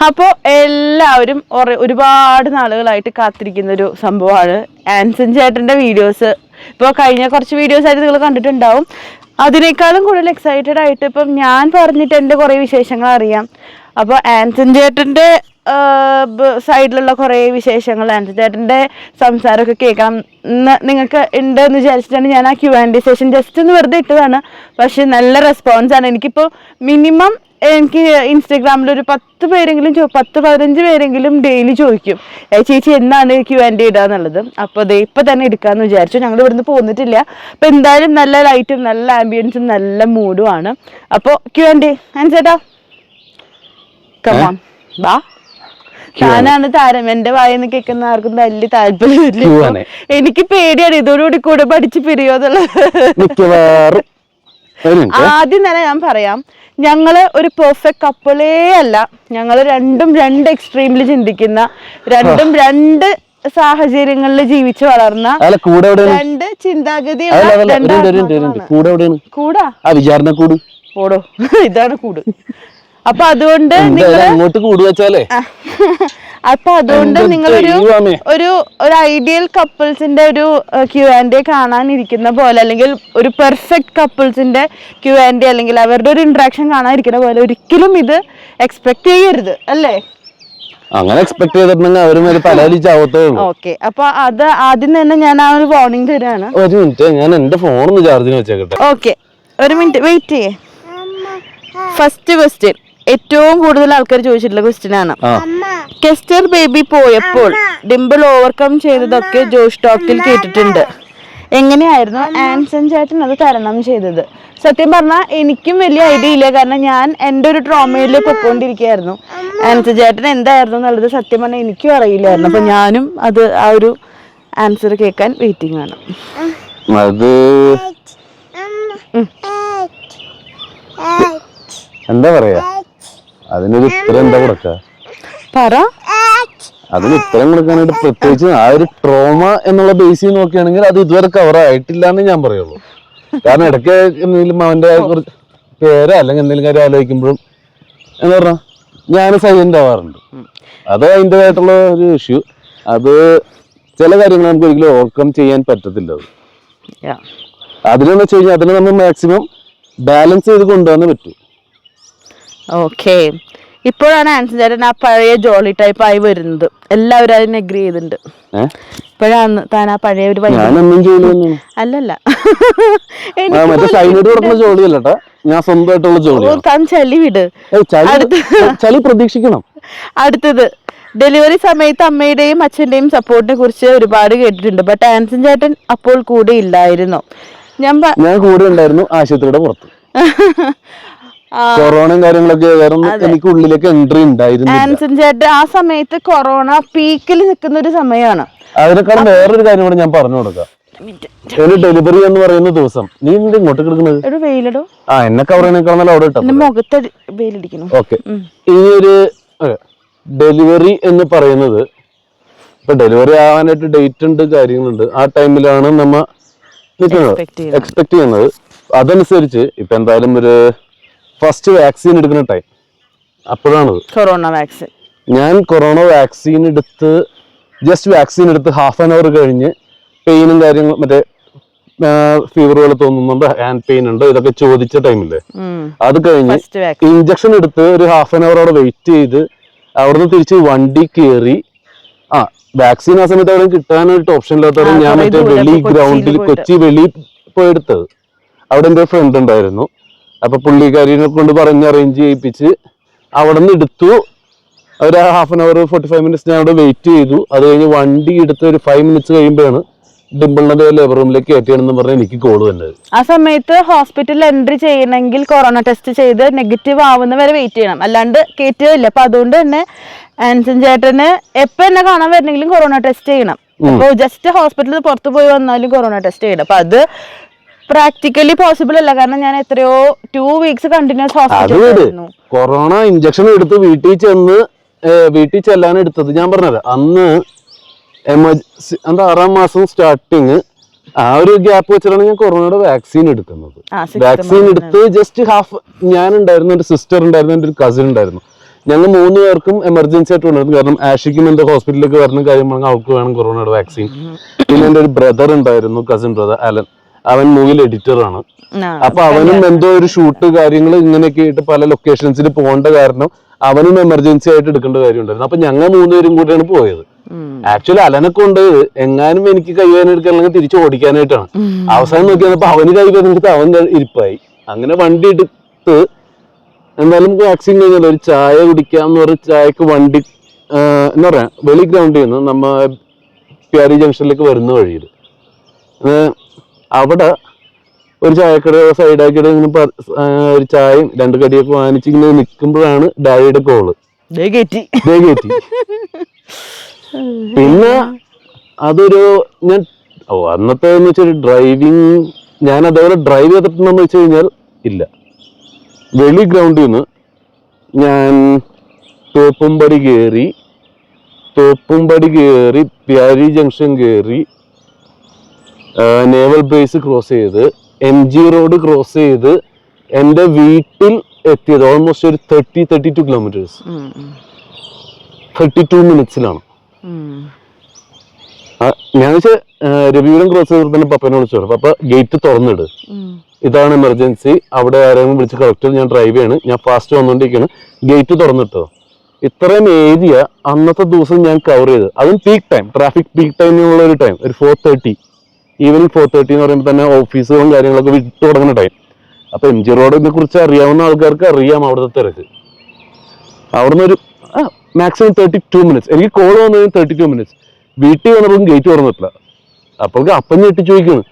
അപ്പോൾ എല്ലാവരും ഒരുപാട് നാളുകളായിട്ട് കാത്തിരിക്കുന്ന ഒരു സംഭവമാണ് ആൻസൺ ചേട്ടൻ്റെ വീഡിയോസ്. ഇപ്പോൾ കഴിഞ്ഞ കുറച്ച് വീഡിയോസ് ആയിട്ട് നിങ്ങൾ കണ്ടിട്ടുണ്ടാവും. അതിനേക്കാളും കൂടുതൽ എക്സൈറ്റഡ് ആയിട്ട് ഇപ്പം ഞാൻ പറഞ്ഞിട്ട് എൻ്റെ കുറേ വിശേഷങ്ങൾ അറിയാം. അപ്പോൾ ആൻസൺ ചേട്ടൻ്റെ സൈഡിലുള്ള കുറേ വിശേഷങ്ങൾ, ആൻസൺ ചേട്ടൻ്റെ സംസാരമൊക്കെ കേൾക്കണം നിങ്ങൾക്ക് ഉണ്ടെന്ന് വിചാരിച്ചിട്ടാണ് ഞാൻ ആ Q&A സെഷൻ ജസ്റ്റ് ഒന്ന് വെറുതെ ഇട്ടതാണ്. പക്ഷെ നല്ല റെസ്പോൺസാണ്. എനിക്കിപ്പോൾ മിനിമം എനിക്ക് ഇൻസ്റ്റഗ്രാമിൽ ഒരു 10 പേരെങ്കിലും 10-15 പേരെങ്കിലും ഡെയിലി ചോദിക്കും ചേച്ചി എന്നാണ് Q&A ഇടുക എന്നുള്ളത്. അപ്പോൾ അതേ ഇപ്പം തന്നെ എടുക്കാമെന്ന് വിചാരിച്ചു. ഞങ്ങൾ ഇവിടുന്ന് പോന്നിട്ടില്ല. അപ്പോൾ എന്തായാലും നല്ല ലൈറ്റും നല്ല ആംബിയൻസും നല്ല മൂഡുമാണ്. അപ്പോൾ Q&A ആൻസേട്ടാ കമോൺ ബാ. ഞാനാണ് താരം. എന്റെ വായന്ന് കേൾക്കുന്ന ആർക്കും വലിയ താല്പര്യമില്ല. എനിക്ക് പേടിയാണ് ഇതോടുകൂടി കൂടെ പഠിച്ച് പിരിയോന്നുള്ളത്. ആദ്യം തന്നെ ഞാൻ പറയാം, ഞങ്ങള് ഒരു പെർഫെക്റ്റ് കപ്പിളേ അല്ല. ഞങ്ങള് രണ്ടും രണ്ട് എക്സ്ട്രീമിൽ ചിന്തിക്കുന്ന, രണ്ടും രണ്ട് സാഹചര്യങ്ങളിൽ ജീവിച്ചു വളർന്ന രണ്ട് ചിന്താഗതിയുള്ള കൂടാ ഓടോ ഇതാണ് കൂട്. അപ്പൊ അതുകൊണ്ട് നിങ്ങളൊരു ഒരു ഐഡിയൽ കപ്പിൾസിന്റെ ഒരു Q&A കാണാനിരിക്കുന്ന പോലെ, അല്ലെങ്കിൽ ഒരു പെർഫെക്റ്റ് കപ്പിൾസിന്റെ Q&A അല്ലെങ്കിൽ അവരുടെ ഒരു ഇന്ററാക്ഷൻ കാണാനിരിക്കുന്ന പോലെ ഒരിക്കലും ഇത് എക്സ്പെക്ട് ചെയ്യരുത്, അല്ലേ? അങ്ങനെ എക്സ്പെക്ട് ചെയ്തിട്ടുണ്ടെങ്കിൽ അവര് പലാലി ചാവത്തേ ഉള്ളൂ. ഓക്കെ, അപ്പൊ അത് ആദ്യം തന്നെ ഞാൻ ആ ഒരു വാർണിംഗ് തരാണ്. ഒരു മിനിറ്റ്, ഞാൻ എന്റെ ഫോൺ ഒന്ന് ചാർജിന് വെച്ചേക്കട്ടെ. ഓക്കെ, ഒരു മിനിറ്റ് വെയിറ്റ് ചെയ്യേ. ഫസ്റ്റ് ക്വസ്റ്റ്യൻ ഏറ്റവും കൂടുതൽ ആൾക്കാർ ചോദിച്ചിട്ടുള്ള ക്വസ്റ്റ്യൻ ആണ്. കെസ്റ്റർ ബേബി പോയപ്പോൾ ഡിംപിൾ ഓവർകം ചെയ്തതൊക്കെ ജോഷ് ടോക്കിൽ കേട്ടിട്ടുണ്ട്. എങ്ങനെയായിരുന്നു ആൻസൺ ചേട്ടൻ അത് തരണം ചെയ്തത്? സത്യം പറഞ്ഞാൽ എനിക്കും വലിയ ഐഡിയ ഇല്ല. കാരണം ഞാൻ എൻ്റെ ഒരു ട്രോമയിൽ പൊയ്ക്കൊണ്ടിരിക്കുകയായിരുന്നു. ആൻസൺ ചേട്ടൻ എന്തായിരുന്നു എന്നുള്ളത് സത്യം പറഞ്ഞാൽ എനിക്കും അറിയില്ലായിരുന്നു. അപ്പൊ ഞാനും അത് ആ ഒരു ആൻസർ കേൾക്കാൻ വെയിറ്റിംഗ് ആണ്. എന്താ പറയാ, അതിനൊരു ഉത്തരം എന്താ കൊടുക്ക? അതിന് ഉത്തരം കൊടുക്കാനായിട്ട് പ്രത്യേകിച്ച് ആ ഒരു ട്രോമ എന്നുള്ള ബേസിൽ നോക്കുകയാണെങ്കിൽ അത് ഇതുവരെ കവർ ആയിട്ടില്ല എന്ന് ഞാൻ പറയുള്ളൂ. കാരണം ഇടയ്ക്ക് എന്തെങ്കിലും അവന്റെ പേരോ അല്ലെങ്കിൽ എന്തെങ്കിലും കാര്യം ആലോചിക്കുമ്പോഴും എന്താ പറഞ്ഞാ ഞാൻ സൈലന്റ് ആവാറുണ്ട്. അത് അതിൻ്റെതായിട്ടുള്ള ഒരു ഇഷ്യൂ. അത് ചില കാര്യങ്ങൾ നമുക്ക് ഒരിക്കലും ഓവർകം ചെയ്യാൻ പറ്റത്തില്ല. അതിനെന്ന് വെച്ച് കഴിഞ്ഞാൽ അതിനെ നമ്മൾ മാക്സിമം ബാലൻസ് ചെയ്ത് കൊണ്ടുപോകാൻ പറ്റും. ഓക്കെ, ഇപ്പോഴാണ് ആൻസൺ ചേട്ടൻ ആ പഴയ ജോളി ടൈപ്പ് ആയി വരുന്നത്. എല്ലാവരും അതിനെ അഗ്രി ചെയ്തിട്ടുണ്ട്. ഇപ്പോഴാണ് താൻ ആ പഴയ ഒരു അല്ലല്ല ഞാൻ സ്വന്തമായിട്ടുള്ള ജോലി. താൻ ചളി വിട്. ചളി പ്രതീക്ഷിക്കണം. അടുത്തത്, ഡെലിവറി സമയത്ത് അമ്മയുടെയും അച്ഛന്റെയും സപ്പോർട്ടിനെ കുറിച്ച് ഒരുപാട് കേട്ടിട്ടുണ്ട്. ബട്ട് ആൻസൺ ചേട്ടൻ അപ്പോൾ കൂടെ ഇല്ലായിരുന്നു. ഞാൻ കൂടെ ഉണ്ടായിരുന്നു, ആശുപത്രിയുടെ പുറത്ത്. കൊറോണയും കാര്യങ്ങളൊക്കെ എനിക്ക് ഉള്ളിലേക്ക് എൻട്രി ഉണ്ടായിരുന്നു. ആൻസൺ ചേട്ടൻ ആ സമയത്ത് കൊറോണ പീക്കിൽ നിൽക്കുന്ന ഒരു സമയമാണ്. അതിനേക്കാളും വേറൊരു കാര്യം കൂടെ ഞാൻ പറഞ്ഞു കൊടുക്കാം. ഒരു ഡെലിവറി എന്ന് പറയുന്ന ദിവസം നീ ഇങ്ങോട്ട് കിടക്കുന്നത് എന്നെ കവർ ചെയ്യുന്നേക്കാൾ അവിടെ മുഖത്ത് വെയിലടിക്കണം. ഓക്കെ, ഈ ഒരു ഡെലിവറി എന്ന് പറയുന്നത് ഇപ്പൊ ഡെലിവറി ആവാനായിട്ട് ഡേറ്റ് ഉണ്ട്, കാര്യങ്ങളുണ്ട്. ആ ടൈമിലാണ് നമ്മ എക്സ്പെക്ട് ചെയ്യുന്നത്. അതനുസരിച്ച് ഇപ്പൊ എന്തായാലും ഒരു ഫസ്റ്റ് വാക്സിൻ എടുക്കുന്ന ടൈം അപ്പോഴാണത് കൊറോണ വാക്സിൻ. ഞാൻ കൊറോണ വാക്സിൻ എടുത്ത് ജസ്റ്റ് വാക്സിൻ എടുത്ത് ഹാഫ് ആൻ അവർ കഴിഞ്ഞ് പെയിനും കാര്യങ്ങളും മറ്റേ ഫീവർ പോലെ തോന്നുന്നുണ്ട്, ഹാൻഡ് പെയിൻ ഉണ്ട്, ഇതൊക്കെ ചോദിച്ച ടൈമില്ലേ, അത് കഴിഞ്ഞ് ഇഞ്ചക്ഷൻ എടുത്ത് ഒരു ഹാഫ് ആൻ അവർ അവിടെ വെയിറ്റ് ചെയ്ത് അവിടുന്ന് തിരിച്ച് വണ്ടി കയറി വാക്സിൻ ആ സമയത്ത് അവിടെ കിട്ടാനായിട്ട് ഓപ്ഷൻ ഇല്ലാത്തവരെ ഞാൻ മറ്റേ വെളി ഗ്രൗണ്ടിൽ കൊച്ചി വെളി പോയെടുത്തത്. അവിടെ എൻ്റെ ഫ്രണ്ട് ഉണ്ടായിരുന്നു. അപ്പൊ പുള്ളിക്കാരിനെ കൊണ്ട് പറഞ്ഞ് അറേഞ്ച് ചെയ്യിപ്പിച്ച് അവിടെ നിന്ന് എടുത്തു. ഒരു ഹാഫ് ആൻ അവർ 45 മിനിറ്റ്സ് ഞാൻ അവിടെ വെയിറ്റ് ചെയ്തു. അത് കഴിഞ്ഞ് വണ്ടി എടുത്ത് ഒരു 5 മിനിറ്റ്സ് കഴിയുമ്പോഴാണ് ഡിംപിളിന്റെ ലേബർ റൂമിലേക്ക് കയറ്റിയാണെന്ന് പറഞ്ഞാൽ എനിക്ക് കോള് വന്നത്. ആ സമയത്ത് ഹോസ്പിറ്റലിൽ എൻട്രി ചെയ്യണമെങ്കിൽ കൊറോണ ടെസ്റ്റ് ചെയ്ത് നെഗറ്റീവ് ആവുന്ന വരെ വെയിറ്റ് ചെയ്യണം, അല്ലാണ്ട് കയറ്റിയതില്ല. അപ്പൊ അതുകൊണ്ട് തന്നെ ആൻസൺ ചേട്ടന് എപ്പോ എന്നെ കാണാൻ വരണമെങ്കിലും കൊറോണ ടെസ്റ്റ് ചെയ്യണം. അപ്പൊ ജസ്റ്റ് ഹോസ്പിറ്റലിൽ പുറത്തു പോയി വന്നാലും കൊറോണ ടെസ്റ്റ് ചെയ്യണം. അപ്പൊ അത് പ്രാക്ടിക്കലി പോസിബിൾ അല്ല. കാരണം ഞാൻ എത്രയോ 2 വീക്സ് കണ്ടിന്യൂസ് ഹോസ്പിറ്റലിലായിരുന്നു. കൊറോണ ഇഞ്ചക്ഷൻ എടുത്ത് വീട്ടിൽ ചെല്ലാൻ എടുത്തത് ഞാൻ പറഞ്ഞത് അന്ന് എമർജൻസി 6-ാം മാസം സ്റ്റാർട്ടിങ്. ആ ഒരു ഗ്യാപ്പ് വെച്ചിട്ടാണ് ഞാൻ കൊറോണയുടെ വാക്സിൻ എടുക്കുന്നത്. വാക്സിൻ എടുത്ത് ജസ്റ്റ് ഹാഫ്, ഞാൻ ഉണ്ടായിരുന്നു, എന്റെ സിസ്റ്റർ ഉണ്ടായിരുന്നു, എന്റെ ഒരു കസിൻ ഉണ്ടായിരുന്നു. ഞങ്ങൾ 3 പേർക്കും എമർജൻസി ആയിട്ട് ഉണ്ടായിരുന്നു. കാരണം ആഷിക്കും എന്റെ ഹോസ്പിറ്റലിലേക്ക് വരുന്ന കാര്യമാണെങ്കിൽ അവർക്ക് വേണം കൊറോണയുടെ വാക്സിൻ. പിന്നെ എന്റെ ഒരു ബ്രദർ ഉണ്ടായിരുന്നു, കസിൻ ബ്രദർ അലൻ. അവൻ മൂവിൽ എഡിറ്റർ ആണ്. അപ്പൊ അവനും എന്തോ ഒരു ഷൂട്ട് കാര്യങ്ങൾ ഇങ്ങനെയൊക്കെ ആയിട്ട് പല ലൊക്കേഷൻസിൽ പോകേണ്ട കാരണം അവനും എമർജൻസി ആയിട്ട് എടുക്കേണ്ട കാര്യം ഉണ്ടായിരുന്നു. അപ്പൊ ഞങ്ങൾ 3 പേരും കൂടിയാണ് പോയത്. ആക്ച്വലി അലനെ കൊണ്ട് എങ്ങാനും എനിക്ക് കൈവേദന എടുക്കാനെങ്കിൽ തിരിച്ചു ഓടിക്കാനായിട്ടാണ്. അവസാനം നോക്കി വന്നപ്പോ അവന് കൈവേദന എടുത്ത് അവൻ ഇരിപ്പായി. അങ്ങനെ വണ്ടി എടുത്ത് എന്തായാലും വാക്സിൻ കഴിഞ്ഞാൽ ഒരു ചായ കുടിക്കാന്ന് പറഞ്ഞ ചായക്ക് വണ്ടി എന്താ പറയാ വെളി ഗ്രൗണ്ടിൽ നിന്ന് നമ്മ പ്യാരി ജംഗ്ഷനിലേക്ക് വരുന്ന വഴിയിൽ അവിടെ ഒരു ചായക്കട സൈഡാക്കിയിട്ട് ഇങ്ങനെ ഒരു ചായയും 2 കടിയൊക്കെ വാങ്ങിച്ച് ഇങ്ങനെ നിൽക്കുമ്പോഴാണ് ഡാഡിയുടെ കോള്. പിന്നെ അതൊരു ഞാൻ അന്നത്തെ എന്ന് വെച്ചാൽ ഡ്രൈവിങ് ഞാൻ അതേപോലെ ഡ്രൈവ് ചെയ്തിട്ടുണ്ടെന്ന് വെച്ച് കഴിഞ്ഞാൽ ഇല്ല. വെളി ഗ്രൗണ്ടിൽ നിന്ന് ഞാൻ തോപ്പുംപടി കയറി പ്യാരി ജംഗ്ഷൻ കയറി നേവൽ ബേസ് ക്രോസ് ചെയ്ത് MG റോഡ് ക്രോസ് ചെയ്ത് എൻ്റെ വീട്ടിൽ എത്തിയത് ഓൾമോസ്റ്റ് ഒരു 32 കിലോമീറ്റേഴ്സ് 32 മിനിറ്റ്സിലാണ്. ഞാൻ വെച്ചാൽ രവിപുരം ക്രോസ് ചെയ്തിട്ട് തന്നെ പപ്പനെ വിളിച്ചു പറഞ്ഞു, പപ്പ ഗേറ്റ് തുറന്നിട്, ഇതാണ് എമർജൻസി, അവിടെ ആരെങ്കിലും വിളിച്ച് കളക്ടർ ഞാൻ ഡ്രൈവ് ചെയ്യാണ്, ഞാൻ ഫാസ്റ്റ് വന്നുകൊണ്ടിരിക്കുകയാണ്, ഗേറ്റ് തുറന്നിട്ടോ. ഇത്രയും ഏരിയ അന്നത്തെ ദിവസം ഞാൻ കവർ ചെയ്ത്, അതും പീക്ക് ടൈം, ട്രാഫിക് പീക്ക് ടൈമിനുള്ള ഒരു ടൈം, ഒരു 4:30 ഈവനിങ് 4:30 എന്ന് പറയുമ്പോൾ തന്നെ ഓഫീസുകളും കാര്യങ്ങളൊക്കെ വിട്ടു തുടങ്ങുന്ന ടൈം. അപ്പൊ MG റോഡിനെ കുറിച്ച് അറിയാവുന്ന ആൾക്കാർക്ക് അറിയാം അവിടുത്തെ തിരക്ക്. അവിടുന്ന് ഒരു മാക്സിമം 32 മിനിറ്റ്സ്. എനിക്ക് കോൾ വന്നത് 32 മിനിറ്റ്സ്. വീട്ടിൽ വന്നപ്പോഴും ഗേറ്റ് തുറന്നിട്ടില്ല. അപ്പോഴേക്ക് അപ്പം ഞെട്ടി ചോദിക്കുന്നു,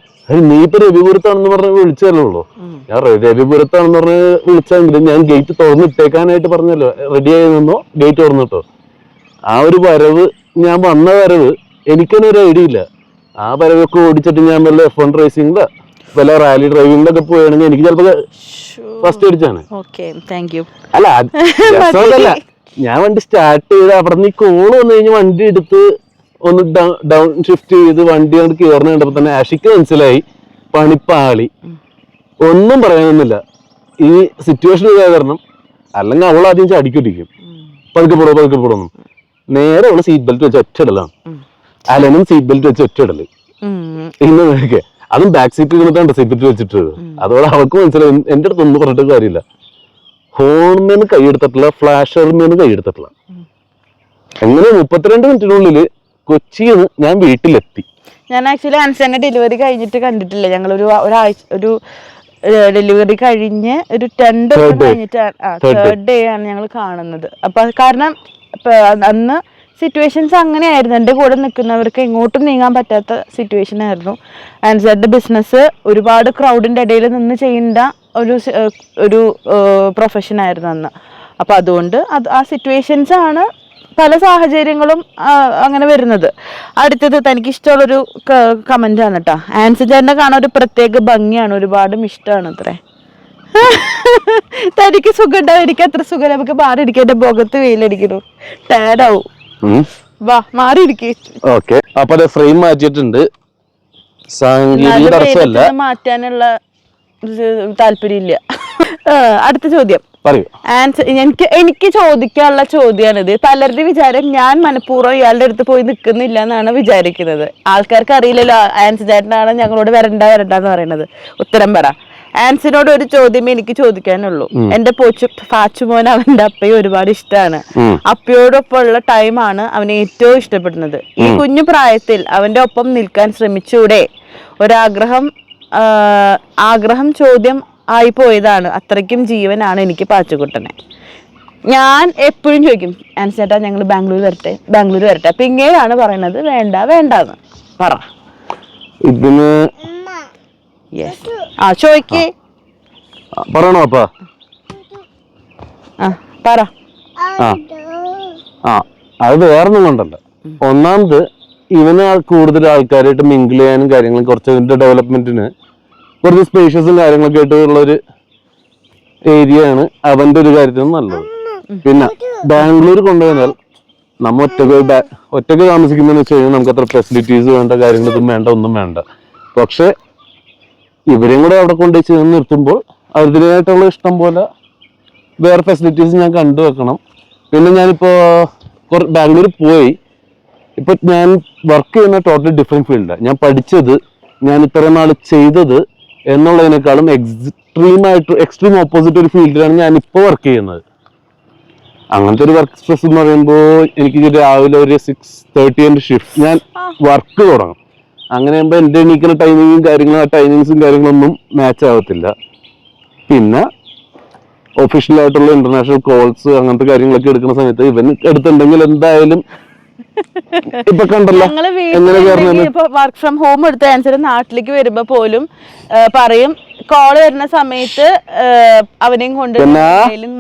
നീ ഇപ്പൊ രവിപുരത്താണെന്ന് പറഞ്ഞ് വിളിച്ചല്ലേ ഉള്ളൂ. ഞാൻ രവിപുരത്താണെന്ന് പറഞ്ഞ് വിളിച്ചെങ്കിലും ഞാൻ ഗേറ്റ് തുറന്നിട്ടേക്കാനായിട്ട് പറഞ്ഞല്ലോ, റെഡി ആയി നിന്നോ ഗേറ്റ് തുറന്നിട്ടോ. ആ ഒരു വരവ്, ഞാൻ വന്ന വരവ് എനിക്കൊന്നും ഒരു ഐഡിയ ഇല്ല. ആ വരവൊക്കെ ഓടിച്ചിട്ട് ഞാൻ വല്ല F1 റേസിംഗിലോ വല്ല റാലി ഡ്രൈവിംഗിലൊക്കെ പോയാണെങ്കിൽ എനിക്ക് ചിലപ്പോ ഫസ്റ്റ് അടിച്ചാണ്. അല്ല രസമല്ല, ഞാൻ വണ്ടി സ്റ്റാർട്ട് ചെയ്ത് അവിടെ നിന്ന് ഈ കോള് വന്നു കഴിഞ്ഞ് വണ്ടി എടുത്ത് ഒന്ന് ഡൗൺ ഷിഫ്റ്റ് ചെയ്ത് വണ്ടി കൊണ്ട് കയറുന്ന കണ്ടപ്പോ തന്നെ ആഷിക്ക് മനസ്സിലായി പണിപ്പാളി. ഒന്നും പറയാനൊന്നുമില്ല, ഈ സിറ്റുവേഷൻ കാരണം. അല്ലെങ്കിൽ അവൾ ആദ്യം ചടിക്കൊടിക്കും, പതുക്കെ പോടൊന്നും. നേരെ അവള് സീറ്റ് ബെൽറ്റ് വെച്ച് ഒറ്റയിടലാണ്. അലനും സീറ്റ് ബെൽറ്റ് വെച്ച് ഒറ്റയിടല്. ഇന്നൊക്കെ അതും ബാക്ക് സീറ്റിൽ നിന്നിട്ടാണ് സീറ്റ് ബെൽറ്റ് വെച്ചിട്ട്. അതോടെ അവൾക്ക് മനസ്സിലായി എന്റെ അടുത്ത് ഒന്നും പറഞ്ഞിട്ട് കാര്യമില്ല. ഹോൺമേന്ന് കൈയെടുത്തിട്ടില്ല, ഫ്ലാഷർമേന്ന് കൈയെടുത്തിട്ടില്ല. എങ്ങനെ 32 മിനിറ്റിനുള്ളില് കൊച്ചിന്ന് ഞാൻ വീട്ടിലെത്തി. ഞാൻ ആക്ച്വലി ആൻസന്റെ ഡെലിവറി കഴിഞ്ഞിട്ട് കണ്ടിട്ടില്ല. ഞങ്ങൾ ഒരു ഡെലിവറി കഴിഞ്ഞ് ഒരു 10 ദിവസം കഴിഞ്ഞിട്ടാണ്, 3rd ഡേ ആണ് ഞങ്ങൾ കാണുന്നത്. അപ്പൊ കാരണം അന്ന് സിറ്റുവേഷൻസ് അങ്ങനെയായിരുന്നു. എൻ്റെ കൂടെ നിൽക്കുന്നവർക്ക് എങ്ങോട്ടും നീങ്ങാൻ പറ്റാത്ത സിറ്റുവേഷൻ ആയിരുന്നു. ആൻസന്റെ ബിസിനസ് ഒരുപാട് ക്രൗഡിന്റെ ഇടയിൽ നിന്ന് ചെയ്യേണ്ട ഒരു പ്രൊഫഷൻ ആയിരുന്നു അന്ന്. അപ്പൊ അതുകൊണ്ട് ആ സിറ്റുവേഷൻസ് ആണ്, പല സാഹചര്യങ്ങളും അങ്ങനെ വരുന്നത്. അടുത്തത് തനിക്ക് ഇഷ്ടമുള്ളൊരു കമന്റ് ആണ് കേട്ടോ. ആൻസർ ചേട്ടനെ കാണാൻ ഒരു പ്രത്യേക ഭംഗിയാണ്, ഒരുപാടും ഇഷ്ടമാണ് അത്രേ. തനിക്ക് സുഖം ഉണ്ടാവും, എനിക്ക് അത്ര സുഖം. നമുക്ക് മാറിയിരിക്കും, എന്റെ മുഖത്ത് വെയിലടിക്കുന്നു, ടാഡാവും. വാ മാറിയിരിക്കും. ഓക്കെ, അപ്പൊ ഫ്രെയിം മാറ്റിയിട്ടുണ്ട്. മാറ്റാനുള്ള താല്പര്യമില്ല. അടുത്ത ചോദ്യം ആൻസർ എനിക്ക് ചോദിക്കാനുള്ള ചോദ്യമാണിത്. പലരുടെ വിചാരം ഞാൻ മനഃപൂർവ്വം ഇയാളുടെ അടുത്ത് പോയി നിൽക്കുന്നില്ല എന്നാണ് വിചാരിക്കുന്നത്. ആൾക്കാർക്ക് അറിയില്ലല്ലോ ആൻസർ ചേട്ടനാണ് ഞങ്ങളോട് വരണ്ടെന്ന് പറയുന്നത്. ഉത്തരം പറ. ആൻസിനോട് ഒരു ചോദ്യമേ എനിക്ക് ചോദിക്കാനുള്ളൂ. എന്റെ പാച്ചുമോൻ അവന്റെ അപ്പയെ ഒരുപാട് ഇഷ്ടമാണ്. അപ്പയോടൊപ്പമുള്ള ടൈമാണ് അവനെ ഏറ്റവും ഇഷ്ടപ്പെടുന്നത്. ഈ കുഞ്ഞു പ്രായത്തിൽ അവന്റെ ഒപ്പം നിൽക്കാൻ ശ്രമിച്ചൂടെ? ആഗ്രഹം ചോദ്യം ആയി പോയതാണ്. അത്രയ്ക്കും ജീവനാണ് എനിക്ക് പാച്ചുകുട്ടനെ. ഞാൻ എപ്പോഴും ചോദിക്കും, ആൻസേട്ടാ ഞങ്ങൾ ബാംഗ്ലൂർ വരട്ടെ. അപ്പൊ ഇങ്ങനെയാണ് പറയണത്, വേണ്ടാന്ന് പറ. ചോദിക്കേ പറയണോ അപ്പാ? പറ. അത് വേറൊന്നും കൊണ്ടല്ല. ഒന്നാമത് ഇവന് കൂടുതൽ ആൾക്കാരായിട്ട് മിങ്കിൾ ചെയ്യാനും കാര്യങ്ങളും കുറച്ച് ഡെവലപ്മെന്റിന് കുറച്ച് സ്പേഷ്യസും കാര്യങ്ങളൊക്കെ ആയിട്ടുള്ള ഒരു ഏരിയ ആണ് അവന്റെ ഒരു കാര്യത്തിന് നല്ലത്. പിന്നെ ബാംഗ്ലൂർ കൊണ്ടുപോയാൽ നമ്മ ഒറ്റക്ക് താമസിക്കുന്നതെന്ന് വെച്ച് കഴിഞ്ഞാൽ നമുക്ക് അത്ര ഫെസിലിറ്റീസ് വേണ്ട, കാര്യങ്ങളൊന്നും വേണ്ട, ഒന്നും വേണ്ട. പക്ഷെ ഇവരെയും കൂടെ അവിടെ കൊണ്ടുപോയി ചേർന്ന് നിർത്തുമ്പോൾ അവരുടേതായിട്ടുള്ള ഇഷ്ടം പോലെ വേറെ ഫെസിലിറ്റീസ് ഞാൻ കണ്ടുവെക്കണം. പിന്നെ ഞാനിപ്പോ ബാംഗ്ലൂർ പോയി. ഇപ്പൊ ഞാൻ വർക്ക് ചെയ്യുന്ന ടോട്ടലി ഡിഫറെന്റ് ഫീൽഡാണ്. ഞാൻ പഠിച്ചത്, ഞാൻ ഇത്ര നാൾ ചെയ്തത് എന്നുള്ളതിനേക്കാളും എക്സ്ട്രീം ഓപ്പോസിറ്റ് ഒരു ഫീൽഡിലാണ് ഞാൻ ഇപ്പോൾ വർക്ക് ചെയ്യുന്നത്. അങ്ങനത്തെ ഒരു വർക്ക് സ്ട്രെസ് എന്ന് പറയുമ്പോൾ എനിക്ക് രാവിലെ ഒരു 6:30 ഷിഫ്റ്റ് ഞാൻ വർക്ക് തുടങ്ങും. അങ്ങനെ ആകുമ്പോൾ എൻ്റെ എണീക്കുന്ന ടൈമിങ്ങും കാര്യങ്ങളും ആ ടൈമിങ്സും കാര്യങ്ങളൊന്നും മാച്ച് ആവത്തില്ല. പിന്നെ ഒഫീഷ്യലായിട്ടുള്ള ഇന്റർനാഷണൽ കോൾസ് അങ്ങനത്തെ കാര്യങ്ങളൊക്കെ എടുക്കുന്ന സമയത്ത് ഇവൻ എടുത്തിട്ടുണ്ടെങ്കിൽ എന്തായാലും ഇപ്പൊ കണ്ടല്ലോ ഇപ്പൊ വർക്ക് ഫ്രം ഹോം എടുത്ത ആൻസർ നാട്ടിലേക്ക് വരുമ്പോ പോലും പറയും കോള് വരുന്ന സമയത്ത് അവനെയും കൊണ്ട്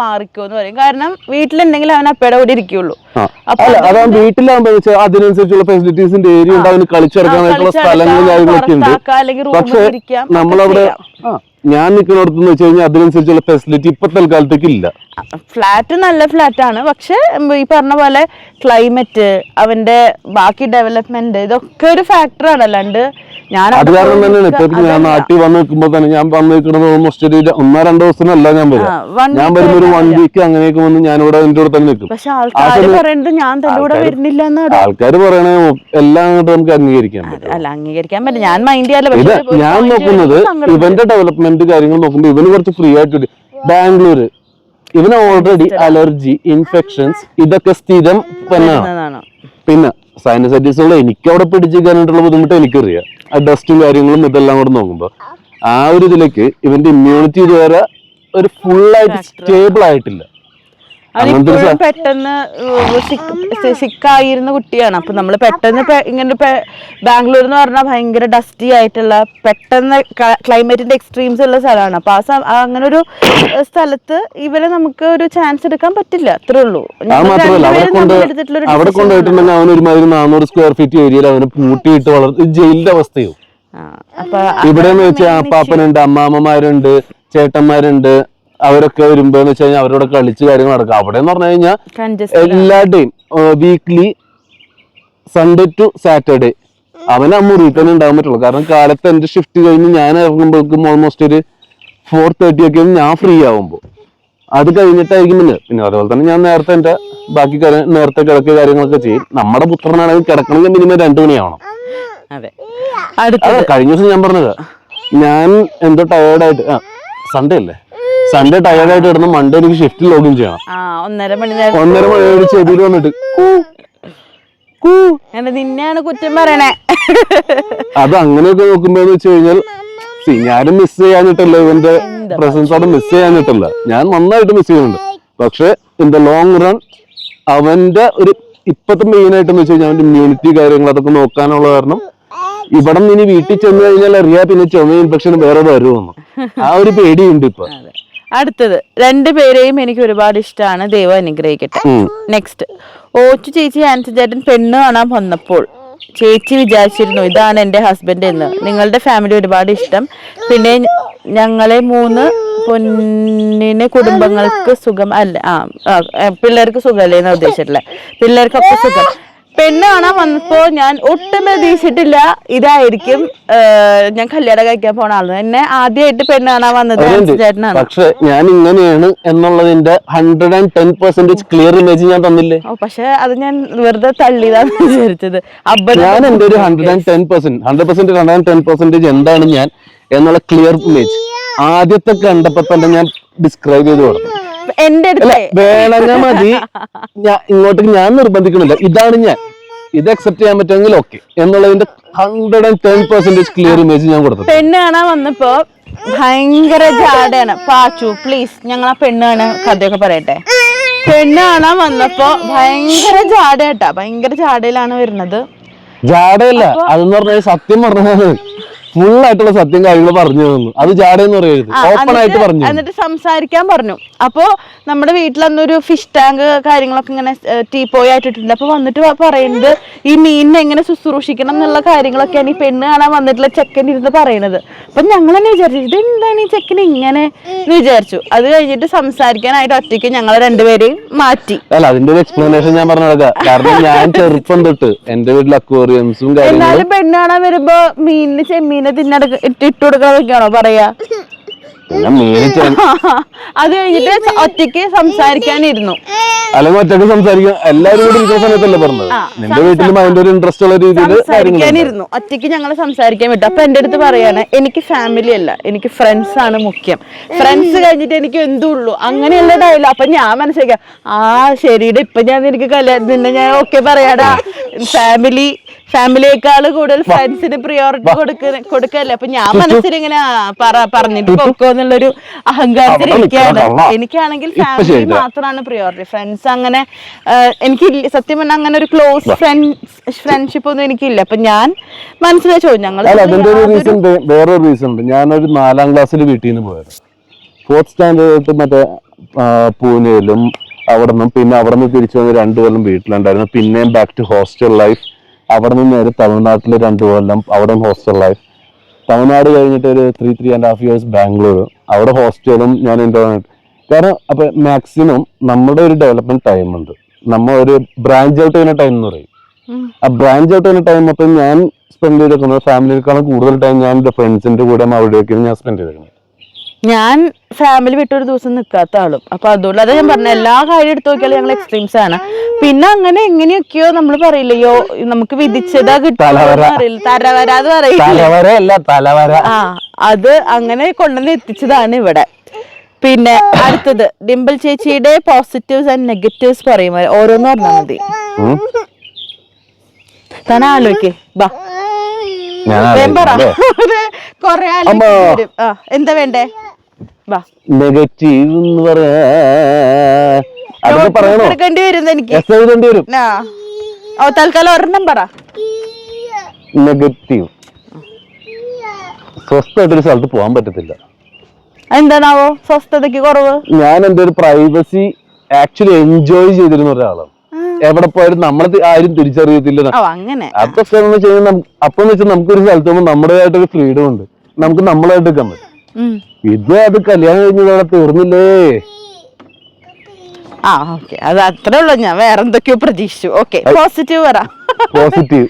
മാറിക്കോന്ന് പറയും. കാരണം വീട്ടിലുണ്ടെങ്കിൽ അവൻ അപ്പയുടെ കൂടെ ഇരിക്കുള്ളൂ. അതാ വീട്ടിലാകുമ്പോ അതിനനുസരിച്ചുള്ള ഫെസിലിറ്റീസിന്റെ ഏരിയ ഉണ്ട്, അവന് കളിച്ചിറക്കാനായിട്ടുള്ള സ്ഥലങ്ങളും കാര്യങ്ങളൊക്കെ ഉണ്ട്. പക്ഷെ നമ്മളവിടെ ഞാൻ നിൽക്കുന്നിടത്തെന്ന് വെച്ച് കഴിഞ്ഞാൽ അതിനനുസരിച്ചുള്ള ഫെസിലിറ്റി ഇപ്പൊ തൽക്കാലത്തേക്ക് ഇല്ല. ഫ്ലാറ്റ് നല്ല ഫ്ലാറ്റ് ആണ്, പക്ഷെ ഈ പറഞ്ഞ പോലെ ക്ലൈമറ്റ്, അവന്റെ ബാക്കി ഡെവലപ്മെന്റ്, ഇതൊക്കെ ഒരു ഫാക്ടറാണ്. അല്ലാണ്ട് അത് കാരണം തന്നെയാണ് ഇപ്പൊ ഞാൻ നാട്ടിൽ വന്ന് നിൽക്കുമ്പോ തന്നെ ഞാൻ വന്ന് നിൽക്കുന്നത് ഓൾമോസ്റ്റ് ഒരു 1-2 ദിവസത്തിനല്ല ഞാൻ വരും. ഞാൻ വരുമ്പോ ഒരു 1 വീക്ക് അങ്ങനെയൊക്കെ വന്ന് ഞാനിവിടെ എന്റെ കൂടെ തന്നെ നിൽക്കും. ആൾക്കാർ പറയണേ എല്ലാം അങ്ങോട്ട് നമുക്ക് അംഗീകരിക്കാൻ പറ്റും. അല്ല, അംഗീകരിക്കാൻ പറ്റും, ഞാൻ മൈൻഡ് ചെയ്യാറില്ല. ഞാൻ നോക്കുന്നത് ഇവന്റെ ഡെവലപ്മെന്റ് കാര്യങ്ങൾ നോക്കുമ്പോ ഇവന് കുറച്ച് ഫ്രീ ആയിട്ട്. ബാംഗ്ലൂര് ഇവന് ഓൾറെഡി അലർജി, ഇൻഫെക്ഷൻസ് ഇതൊക്കെ സ്ഥിരം തന്നെയാണ്. പിന്നെ സൈനസൈറ്റിസുള്ള എനിക്ക് അവിടെ പിടിച്ചിരിക്കാനായിട്ടുള്ള ബുദ്ധിമുട്ട് എനിക്കറിയാം. ആ ഡസ്റ്റും കാര്യങ്ങളും ഇതെല്ലാം കൂടെ നോക്കുമ്പോ ആ ഒരു ഇതിലേക്ക് ഇവന്റെ ഇമ്മ്യൂണിറ്റി ഇതുവരെ ഒരു ഫുള്ളായിട്ട് സ്റ്റേബിൾ ആയിട്ടില്ല. പെട്ടെന്ന് സിക്കായിരുന്ന കുട്ടിയാണ്. അപ്പൊ നമ്മള് പെട്ടെന്ന് ഇങ്ങനെ ബാംഗ്ലൂർ എന്ന് പറഞ്ഞാൽ ഭയങ്കര ഡസ്റ്റി ആയിട്ടുള്ള, പെട്ടെന്ന് ക്ലൈമറ്റിന്റെ എക്സ്ട്രീംസ് ഉള്ള സ്ഥലമാണ്. അപ്പൊ അങ്ങനെ ഒരു സ്ഥലത്ത് ഇവരെ നമുക്ക് ഒരു ചാൻസ് എടുക്കാൻ പറ്റില്ല. അത്രേ ഉള്ളൂ. അവിടെ കൊണ്ടുപോയിട്ടുണ്ടെങ്കിൽ അവൻ ഒരുമാതിരി 400 സ്ക്വയർ ഫീറ്റ് ഏരിയയിൽ അവന് പൂട്ടിയിട്ട് വളർത്തി ജയിലിന്റെ അവസ്ഥയോ. ഇവിടെ എന്ന് വെച്ചാൽ അപ്പാപ്പനുണ്ട്, അമ്മാമ്മമാരുണ്ട്, ചേട്ടന്മാരുണ്ട്. അവരൊക്കെ വരുമ്പോന്ന് വെച്ച് കഴിഞ്ഞാൽ അവരോട് കളിച്ച് കാര്യങ്ങൾ നടക്കും. അവിടെ എന്ന് പറഞ്ഞു കഴിഞ്ഞാൽ എല്ലാ ഡേയും വീക്ക്ലി സൺഡേ ടു സാറ്റർഡേ അവന് ആ മുറിയിൽ തന്നെ ഉണ്ടാകാൻ പറ്റുള്ളൂ. കാരണം കാലത്ത് എന്റെ ഷിഫ്റ്റ് കഴിഞ്ഞ് ഞാൻ ഇറങ്ങുമ്പോഴേക്കും ഓൾമോസ്റ്റ് ഒരു 4:30 ഒക്കെ ഞാൻ ഫ്രീ ആവുമ്പോൾ അത് കഴിഞ്ഞിട്ടായിരിക്കും പിന്നെ അതുപോലെ തന്നെ ഞാൻ നേരത്തെ എന്റെ ബാക്കി നേരത്തെ കിടക്കുക കാര്യങ്ങളൊക്കെ ചെയ്യും. നമ്മുടെ പുത്രനാണെങ്കിൽ കിടക്കണമെങ്കിൽ മിനിമം 2 മണിയാവണം. കഴിഞ്ഞ ദിവസം ഞാൻ പറഞ്ഞത് ഞാൻ എന്തോ ടയേർഡായിട്ട് സൺഡേ അല്ലേ, സൺഡേ ടയേർഡായിട്ട് കിടന്ന് മൺഡേ എനിക്ക് ഷിഫ്റ്റ് ലോഗിൻ ചെയ്യണം. 1:30 മണി ചെവിയിൽ വന്നിട്ട് നിന്നെയാണ് കുറ്റം പറയണേ. അത് അങ്ങനെയൊക്കെ നോക്കുമ്പോന്ന് വെച്ച് കഴിഞ്ഞാൽ ഞാനും മിസ് ചെയ്യാനിട്ടല്ല, ഇവന്റെ പ്രസൻസ് അവിടെ മിസ് ചെയ്യാനിട്ടല്ല, ഞാൻ നന്നായിട്ട് മിസ് ചെയ്യുന്നുണ്ട്. പക്ഷെ ഇൻ ദ ലോങ് റൺ അവന്റെ ഒരു ഇപ്പത്തെ മെയിൻ ആയിട്ടെന്ന് വെച്ച് കഴിഞ്ഞാൽ അവന്റെ ഇമ്മ്യൂണിറ്റി കാര്യങ്ങൾ അതൊക്കെ നോക്കാനുള്ള കാരണം ഇവിടെ നിന്ന് ഇനി വീട്ടിൽ ചെന്ന് കഴിഞ്ഞാൽ അറിയാ പിന്നെ ചുമ ഇൻഫെക്ഷൻ വേറെ വരുമെന്ന് ആ ഒരു പേടിയുണ്ട് ഇപ്പൊ. അടുത്തത് 2 പേരെയും എനിക്ക് ഒരുപാട് ഇഷ്ടമാണ്, ദൈവം അനുഗ്രഹിക്കട്ടെ. നെക്സ്റ്റ്, ഓച്ചു ചേച്ചി ആൻസൺ ചേട്ടൻ പെണ്ണ് കാണാൻ വന്നപ്പോൾ ചേച്ചി വിചാരിച്ചിരുന്നു ഇതാണ് എൻ്റെ ഹസ്ബൻഡ് എന്ന്. നിങ്ങളുടെ ഫാമിലി ഒരുപാട് ഇഷ്ടം. പിന്നെ ഞങ്ങളെ 3 പൊന്നിന് കുടുംബങ്ങൾക്ക് സുഖം അല്ല, പിള്ളേർക്ക് സുഖമല്ലേ എന്നാ ഉദ്ദേശിച്ചിട്ടില്ല, പിള്ളേർക്കൊക്കെ സുഖം. പെണ്ണ് കാണാൻ വന്നപ്പോ ഞാൻ ഒട്ടും പ്രതീക്ഷിച്ചിട്ടില്ല ഇതായിരിക്കും ഞാൻ കല്യാണം കഴിക്കാൻ പോണ ആള്. എന്നെ ആദ്യമായിട്ട് പെണ്ണ് കാണാൻ വന്നത് ചേട്ടനാണ്. പക്ഷെ ഞാൻ ഇങ്ങനെയാണ് എന്നുള്ളതിന്റെ 110% ക്ലിയർ ഇമേജ് ഞാൻ തന്നില്ലേ? പക്ഷെ അത് ഞാൻ വെറുതെ തള്ളിയതാന്ന് വിചാരിച്ചത്. ഞാൻ എന്റെ ഒരു 110% എന്താണ് ഞാൻ എന്നുള്ള ക്ലിയർ ഇമേജ് ആദ്യത്തെ കണ്ടപ്പോ തന്നെ ഞാൻ ഡിസ്ക്രൈബ് ചെയ്ത് കൊടുത്തു. എന്റെ അടുത്ത് വേണമെങ്കിൽ മതി, ഇങ്ങോട്ടേക്ക് ഞാൻ നിർബന്ധിക്കണില്ല, ഇതാണ് ഞാൻ, ഇത് അക്സെപ്റ്റ് ചെയ്യാൻ പറ്റുമെങ്കിൽ ഓക്കെ എന്നുള്ളതിന്റെ 110% ക്ലിയർ ഇമേജ് ഞാൻ കൊടുത്തു. പെണ്ണ് കാണാൻ വന്നപ്പോ ഭയങ്കര ജാടയാണ്. പാച്ചു പ്ലീസ് ഞങ്ങൾ ആ പെണ്ണ് കാണാൻ കഥയൊക്കെ പറയട്ടെ. പെണ്ണ് കാണാൻ വന്നപ്പോ ഭയങ്കര ജാടയാട്ടാ, ഭയങ്കര ജാടയിലാണ് വരുന്നത്. ജാടയല്ല അതെന്ന് പറഞ്ഞാൽ സത്യം പറഞ്ഞാൽ ഫുള്ളായിട്ടുള്ള സത്യം കാര്യങ്ങൾ പറഞ്ഞു തന്നു. അത് ജാടയെന്ന് പറയരുത്, ഓപ്പൺ ആയിട്ട് പറഞ്ഞു. എന്നിട്ട് സംസാരിക്കാൻ പറഞ്ഞു. അപ്പോ നമ്മുടെ വീട്ടിൽ അന്നൊരു ഫിഷ് ടാങ്ക് കാര്യങ്ങളൊക്കെ ഇങ്ങനെ ടീപ്പോയി ആയിട്ടിട്ടുണ്ട്. അപ്പൊ വന്നിട്ട് പറയുന്നത് ഈ മീനിനെ എങ്ങനെ ശുശ്രൂഷിക്കണം എന്നുള്ള കാര്യങ്ങളൊക്കെയാണ് ഈ പെണ്ണ് കാണാൻ വന്നിട്ടുള്ള ചെക്കൻ ഇരുന്ന് പറയുന്നത്. അപ്പൊ ഞങ്ങൾ തന്നെ വിചാരിച്ചു ഇതെന്താണ് ഈ ചെക്കന് ഇങ്ങനെ എന്ന് വിചാരിച്ചു. അത് കഴിഞ്ഞിട്ട് സംസാരിക്കാനായിട്ട് ഒറ്റയ്ക്ക് ഞങ്ങൾ 2 പേരെയും മാറ്റി. അല്ല അതിന്റെ ഒരു എക്സ്പ്ലനേഷൻ ഞാൻ പറഞ്ഞു. കാരണം ഞാൻ ചെറുപ്പം തൊട്ട് എന്റെ വീട്ടിൽ അക്വേറിയംസും എന്നാലും പെണ്ണ് കാണാൻ വരുമ്പോ മീനിന് ചെമ്മീൻ ഇട്ട് കൊടുക്കണതൊക്കെയാണോ പറയാ? പിന്നെ മീനിച്ച് അത് കഴിഞ്ഞിട്ട് ഒറ്റയ്ക്ക് സംസാരിക്കാനിരുന്നു. അല്ലെങ്കിൽ ഒറ്റയ്ക്ക് സംസാരിക്കാൻ എല്ലാവരും കൂടി ഇരിക്കുന്ന സമയത്തല്ലേ പറഞ്ഞത്. നിന്റെ വീട്ടിലും അതിന്റെ ഒരു ഇൻട്രസ്റ്റ് ഉള്ള രീതിയിൽ സംസാരിക്കാനിരുന്നു. ഒറ്റയ്ക്ക് ഞങ്ങൾ സംസാരിക്കാൻ വിട്ടു. അപ്പൊ എന്റെ അടുത്ത് പറയാണ്, എനിക്ക് ഫാമിലി അല്ല, എനിക്ക് ഫ്രണ്ട്സ് ആണ് മുഖ്യം, ഫ്രണ്ട്സ് കഴിഞ്ഞിട്ട് എനിക്ക് എന്തുള്ളൂ, അങ്ങനെയുള്ള ഡയലോഗ്. അപ്പൊ ഞാൻ മനസ്സിലാക്കാം, ശരിയുടെ ഇപ്പൊ ഞാൻ നിനക്ക് നിന്നെ ഞാൻ ഓക്കെ പറയാടാ, ഫാമിലിയേക്കാൾ കൂടുതൽ ഫ്രണ്ട്സിന് പ്രിയോറിറ്റി കൊടുക്കല്ലേ. അപ്പൊ ഞാൻ മനസ്സിലിങ്ങനെ പറഞ്ഞിട്ട് പൊക്കോ എന്നുള്ളൊരു അഹങ്കാരത്തിലിരിക്കുകയാണ്. എനിക്കാണെങ്കിൽ ഫാമിലി മാത്രമാണ് പ്രിയോറിറ്റി, ഫ്രണ്ട്സ് അങ്ങനെ എനിക്ക് സത്യം പറഞ്ഞാൽ അങ്ങനെ ഒരു ക്ലോസ് ഫ്രണ്ട്ഷിപ്പ് ഒന്നും എനിക്കില്ല. അപ്പൊ ഞാൻ മനസ്സിലാച്ചോ ഞങ്ങൾ വേറൊരു റീസൺ ഉണ്ട്. ഞാനൊരു 4ാം ക്ലാസ്സിൽ വീട്ടിൽ നിന്ന് പോയത്, 4th സ്റ്റാൻഡേർഡ് മറ്റേ പൂനെയിലും അവിടെ നിന്നും, പിന്നെ അവിടെ നിന്ന് തിരിച്ചു വന്ന് 2 കൊല്ലം വീട്ടിലുണ്ടായിരുന്നു, പിന്നെയും ബാക്ക് ടു ഹോസ്റ്റൽ ലൈഫ്. അവിടെ നിന്ന് നേരെ തമിഴ്നാട്ടിൽ 2 കൊല്ലം, അവിടെ ഹോസ്റ്റൽ ലൈഫ്. തമിഴ്നാട് കഴിഞ്ഞിട്ട് ഒരു 3.5 years ബാംഗ്ലൂർ, അവിടെ ഹോസ്റ്റലും ഞാൻ ഇന്റർനാട്ട്. കാരണം അപ്പൊ മാക്സിമം നമ്മുടെ ഒരു ഡെവലപ്മെന്റ് ടൈം ഉണ്ട്, നമ്മൾ ഒരു ബ്രാഞ്ച് ഔട്ട് ചെയ്യുന്ന ടൈം എന്ന് പറയും. ആ ബ്രാഞ്ച് ഔട്ട് ചെയ്യുന്ന ടൈം അപ്പം ഞാൻ സ്പെൻഡ് ചെയ്തേക്കുന്നത് ഫാമിലിയേക്കാളും കൂടുതൽ ടൈം ഞാൻ എൻ്റെ ഫ്രണ്ട്സിന്റെ കൂടെ അവിടെയൊക്കെയാണ് ഞാൻ സ്പെൻഡ് ചെയ്തേക്കുന്നത്. ഞാൻ ഫാമിലി വിട്ടൊരു ദിവസം നിൽക്കാത്ത ആളും. അപ്പൊ അതുകൊണ്ട് അതാ ഞാൻ പറഞ്ഞ എല്ലാ കാര്യം എടുത്തു നോക്കിയാലും ഞങ്ങൾ എക്സ്ട്രീംസ് ആണ്. പിന്നെ അങ്ങനെ എങ്ങനെയൊക്കെയോ നമ്മൾ പറയില്ലയോ, നമുക്ക് വിധിച്ചതാ കിട്ടില്ല, തലവരാന്ന് പറയില്ല. അത് അങ്ങനെ കൊണ്ടുവന്ന് എത്തിച്ചതാണ് ഇവിടെ. പിന്നെ അടുത്തത് ഡിംപിൾ ചേച്ചിയുടെ പോസിറ്റീവ്സ് ആൻഡ് നെഗറ്റീവ്സ് പറയും, ഓരോന്ന് പറഞ്ഞാൽ മതി. തന്നെ ആലോചിക്കേ ബാ കൊറേ ആലോചിക്കും. എന്താ വേണ്ടേ? നെഗറ്റീവ് എന്ന് എടുക്കേണ്ടി വരും എനിക്ക്. തൽക്കാലം ഒരെണ്ണം പറ. നെഗറ്റീവ്, സ്വസ്ഥമായിട്ടൊരു സ്ഥലത്ത് പോകാൻ പറ്റത്തില്ല. എന്താണാവോ സ്വസ്ഥതയ്ക്ക് കുറവ്? ഞാൻ എന്റെ ഒരു പ്രൈവസി ആക്ച്വലി എൻജോയ് ചെയ്തിരുന്ന ഒരാളാണ്. എവിടെ പോയാലും നമ്മളെ ആരും തിരിച്ചറിയത്തില്ല. അതൊക്കെ അപ്പൊ വെച്ചാൽ നമുക്കൊരു സ്ഥലത്ത് പോകുമ്പോൾ നമ്മുടേതായിട്ടൊരു ഫ്രീഡം ഉണ്ട്, നമുക്ക് നമ്മളായിട്ട് നിൽക്കാൻ പറ്റും. അത് കല്യാണം കഴിഞ്ഞതോടെ തീർന്നില്ലേ? അത് അത്രേ ഉള്ളൂ. ഞാൻ വേറെ എന്തൊക്കെയോ പ്രതീക്ഷിച്ചു. പോസിറ്റീവ് പറ. പോസിറ്റീവ്,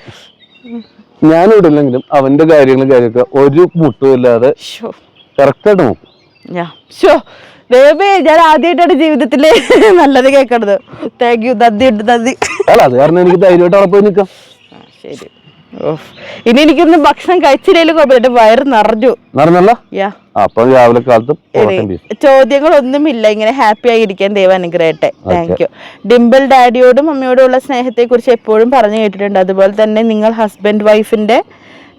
ഞാനിവിടെ ഇല്ലെങ്കിലും അവന്റെ കാര്യങ്ങളൊക്കെ ഒരു മുട്ടുമില്ലാതെ കറക്റ്റായിട്ട് നോക്കും. ഞാൻ ആദ്യമായിട്ടാണ് ജീവിതത്തില് നല്ലത് കേൾക്കണത്. താങ്ക് യു, നന്ദി. അത് കാരണം എനിക്ക് ധൈര്യമായിട്ട് അവിടെ പോയി നിൽക്കാം. ശരി. ഇനി എനിക്കൊന്ന് ഭക്ഷണം കഴിച്ചില്ലേലും കുഴപ്പമില്ല, വയറ് നിറഞ്ഞു. രാവിലെ കാലത്ത് ചോദ്യങ്ങളൊന്നുമില്ല, ഇങ്ങനെ ഹാപ്പി ആയിരിക്കാൻ ദൈവം അനുഗ്രഹട്ടെ. Thank you. ഡിംപിൾ ഡാഡിയോടും മമ്മിയോടും ഉള്ള സ്നേഹത്തെ കുറിച്ച് എപ്പോഴും പറഞ്ഞു കേട്ടിട്ടുണ്ട്. അതുപോലെ തന്നെ നിങ്ങൾ ഹസ്ബൻഡ് വൈഫിന്റെ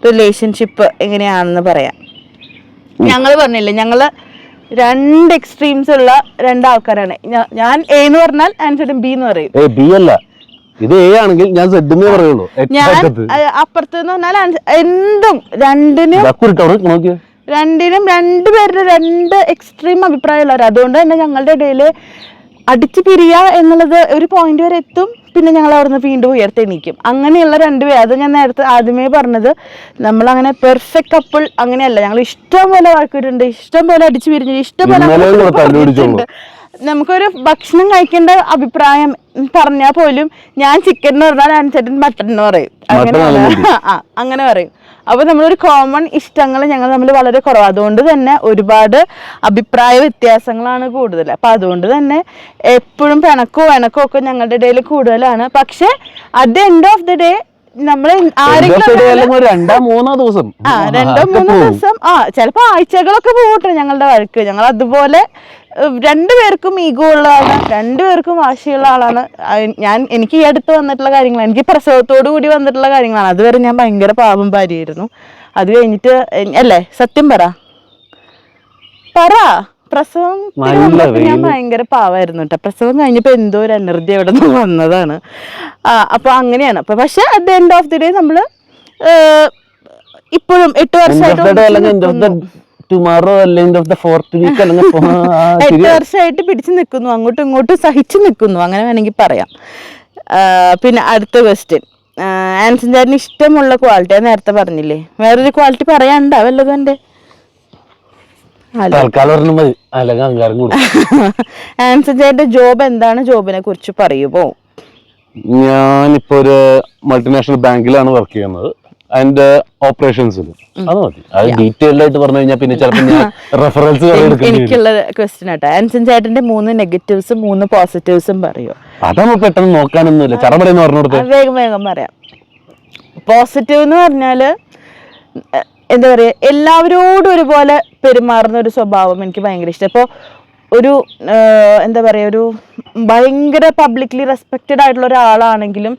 റിലേഷൻഷിപ്പ് എങ്ങനെയാണെന്ന് പറയാം. ഞങ്ങള് പറഞ്ഞില്ലേ, ഞങ്ങള് 2 എക്സ്ട്രീംസ് ഉള്ള 2 ആൾക്കാരാണ്. ഞാൻ എ എന്ന് പറഞ്ഞാൽ ആൻസറും ബി എന്ന് പറയും. ഇത് എ ആണെങ്കിൽ ഞാൻ സെഡ് എന്നേ പറയുള്ളൂ. ഞാൻ അപ്പുറത്ത് എന്ന് പറഞ്ഞാൽ എന്തും രണ്ടിനും 2 പേരുടെ 2 എക്സ്ട്രീം അഭിപ്രായമുള്ളവർ. അതുകൊണ്ട് തന്നെ ഞങ്ങളുടെ ഇടയില് അടിച്ചു പിരിയ എന്നുള്ളത് ഒരു പോയിന്റ് വരെ എത്തും, പിന്നെ ഞങ്ങൾ അവിടുന്ന് വീണ്ടും ഉയർത്തെണീക്കും. അങ്ങനെയുള്ള 2 പേര്. അത് ഞാൻ നേരത്തെ ആദ്യമേ പറഞ്ഞത്, നമ്മളങ്ങനെ പെർഫെക്റ്റ് കപ്പിൾ അങ്ങനെയല്ല. ഞങ്ങൾ ഇഷ്ടം പോലെ വഴക്കിട്ടുണ്ട്, ഇഷ്ടം പോലെ അടിച്ചു പിരിഞ്ഞു, ഇഷ്ടം പോലെ നമുക്കൊരു ഭക്ഷണം കഴിക്കേണ്ട അഭിപ്രായം പറഞ്ഞാൽ പോലും ഞാൻ ചിക്കൻ എന്ന് പറഞ്ഞാൽ അനുസരിച്ച് മട്ടൻ എന്ന് പറയും. അങ്ങനെ പറയും. അപ്പൊ നമ്മളൊരു കോമൺ ഇഷ്ടങ്ങൾ ഞങ്ങൾ തമ്മിൽ വളരെ കുറവ്. അതുകൊണ്ട് തന്നെ ഒരുപാട് അഭിപ്രായ വ്യത്യാസങ്ങളാണ് കൂടുതൽ. അപ്പൊ അതുകൊണ്ട് തന്നെ എപ്പോഴും പിണക്കവും ഒക്കെ ഞങ്ങളുടെ ഇടയിൽ കൂടുതലാണ്. പക്ഷെ at the end of the day നമ്മള് ആരെങ്കിലും 2-3 ദിവസം ചിലപ്പോ ആഴ്ചകളൊക്കെ പോകട്ടെ ഞങ്ങളുടെ വഴക്ക്. ഞങ്ങൾ അതുപോലെ 2 പേർക്കും ഈഗോ ഉള്ള ആളാണ്, 2 പേർക്കും വാശിയുള്ള ആളാണ്. എനിക്ക് ഈ അടുത്ത് വന്നിട്ടുള്ള കാര്യങ്ങളാണ്, എനിക്ക് പ്രസവത്തോടു കൂടി വന്നിട്ടുള്ള കാര്യങ്ങളാണ്. അതുവരെ ഞാൻ ഭയങ്കര പാവം ഭാര്യയായിരുന്നു. അത് കഴിഞ്ഞിട്ട് അല്ലേ, സത്യം പറ പ്രസവം ഞാൻ ഭയങ്കര പാവായിരുന്നു കേട്ടോ. പ്രസവം കഴിഞ്ഞപ്പോ എന്തോ ഒരു എനർജി അവിടെ നിന്ന് വന്നതാണ്. അപ്പൊ അങ്ങനെയാണ്. അപ്പൊ പക്ഷെ at the end of the day നമ്മള് ഇപ്പോഴും 8 വർഷമായിട്ട് 8 വർഷമായിട്ട് പിടിച്ചു നിൽക്കുന്നു, അങ്ങോട്ടും ഇങ്ങോട്ടും സഹിച്ചു നിൽക്കുന്നു, അങ്ങനെ വേണമെങ്കിൽ പറയാം. പിന്നെ അടുത്ത ക്വസ്റ്റ്യൻ, ആൻസൺ ചേട്ടന് ഇഷ്ടമുള്ള ക്വാളിറ്റി നേരത്തെ പറഞ്ഞില്ലേ, വേറൊരു ക്വാളിറ്റി പറയാനുണ്ടോ വല്ലതും? എന്റെ ആൻസൺ ചേട്ടന്റെ ജോബ് എന്താണ്? ജോബിനെ കുറിച്ച് പറയുമോ? ഞാനിപ്പോ ഒരു മൾട്ടിനാഷണൽ ബാങ്കിലാണ് വർക്ക് ചെയ്യുന്നത്. അതിന്റെ ഓപ്പറേഷൻസിലും. അത് മതി. അത് ഡീറ്റെയിൽഡ് ആയിട്ട് പറഞ്ഞു കഴിഞ്ഞാൽ പിന്നെ ചിലപ്പോൾ ഞാൻ റെഫറൻസ് എനിക്കുള്ള ക്വസ്റ്റ്യൻ ആട്ടോ, ആൻസൺ ചേട്ടന്റെ 3 നെഗറ്റീവ്സും 3 പോസിറ്റീവ്സും പറയോ? അതാകുമ്പോ പെട്ടെന്ന് നോക്കാനൊന്നുമില്ല, ചടപടയെന്ന് പറഞ്ഞു കൊടുത്തേ. വേഗം വേഗം പറയാം. പോസിറ്റീവ് എന്ന് പറഞ്ഞാല് എന്താ പറയാ, എല്ലാവരോടും ഒരുപോലെ പെരുമാറുന്ന ഒരു സ്വഭാവം എനിക്ക് ഭയങ്കര ഇഷ്ടം. ഇപ്പോൾ ഒരു എന്താ പറയുക, ഒരു ഭയങ്കര പബ്ലിക്ലി റെസ്പെക്റ്റഡ് ആയിട്ടുള്ള ഒരാളാണെങ്കിലും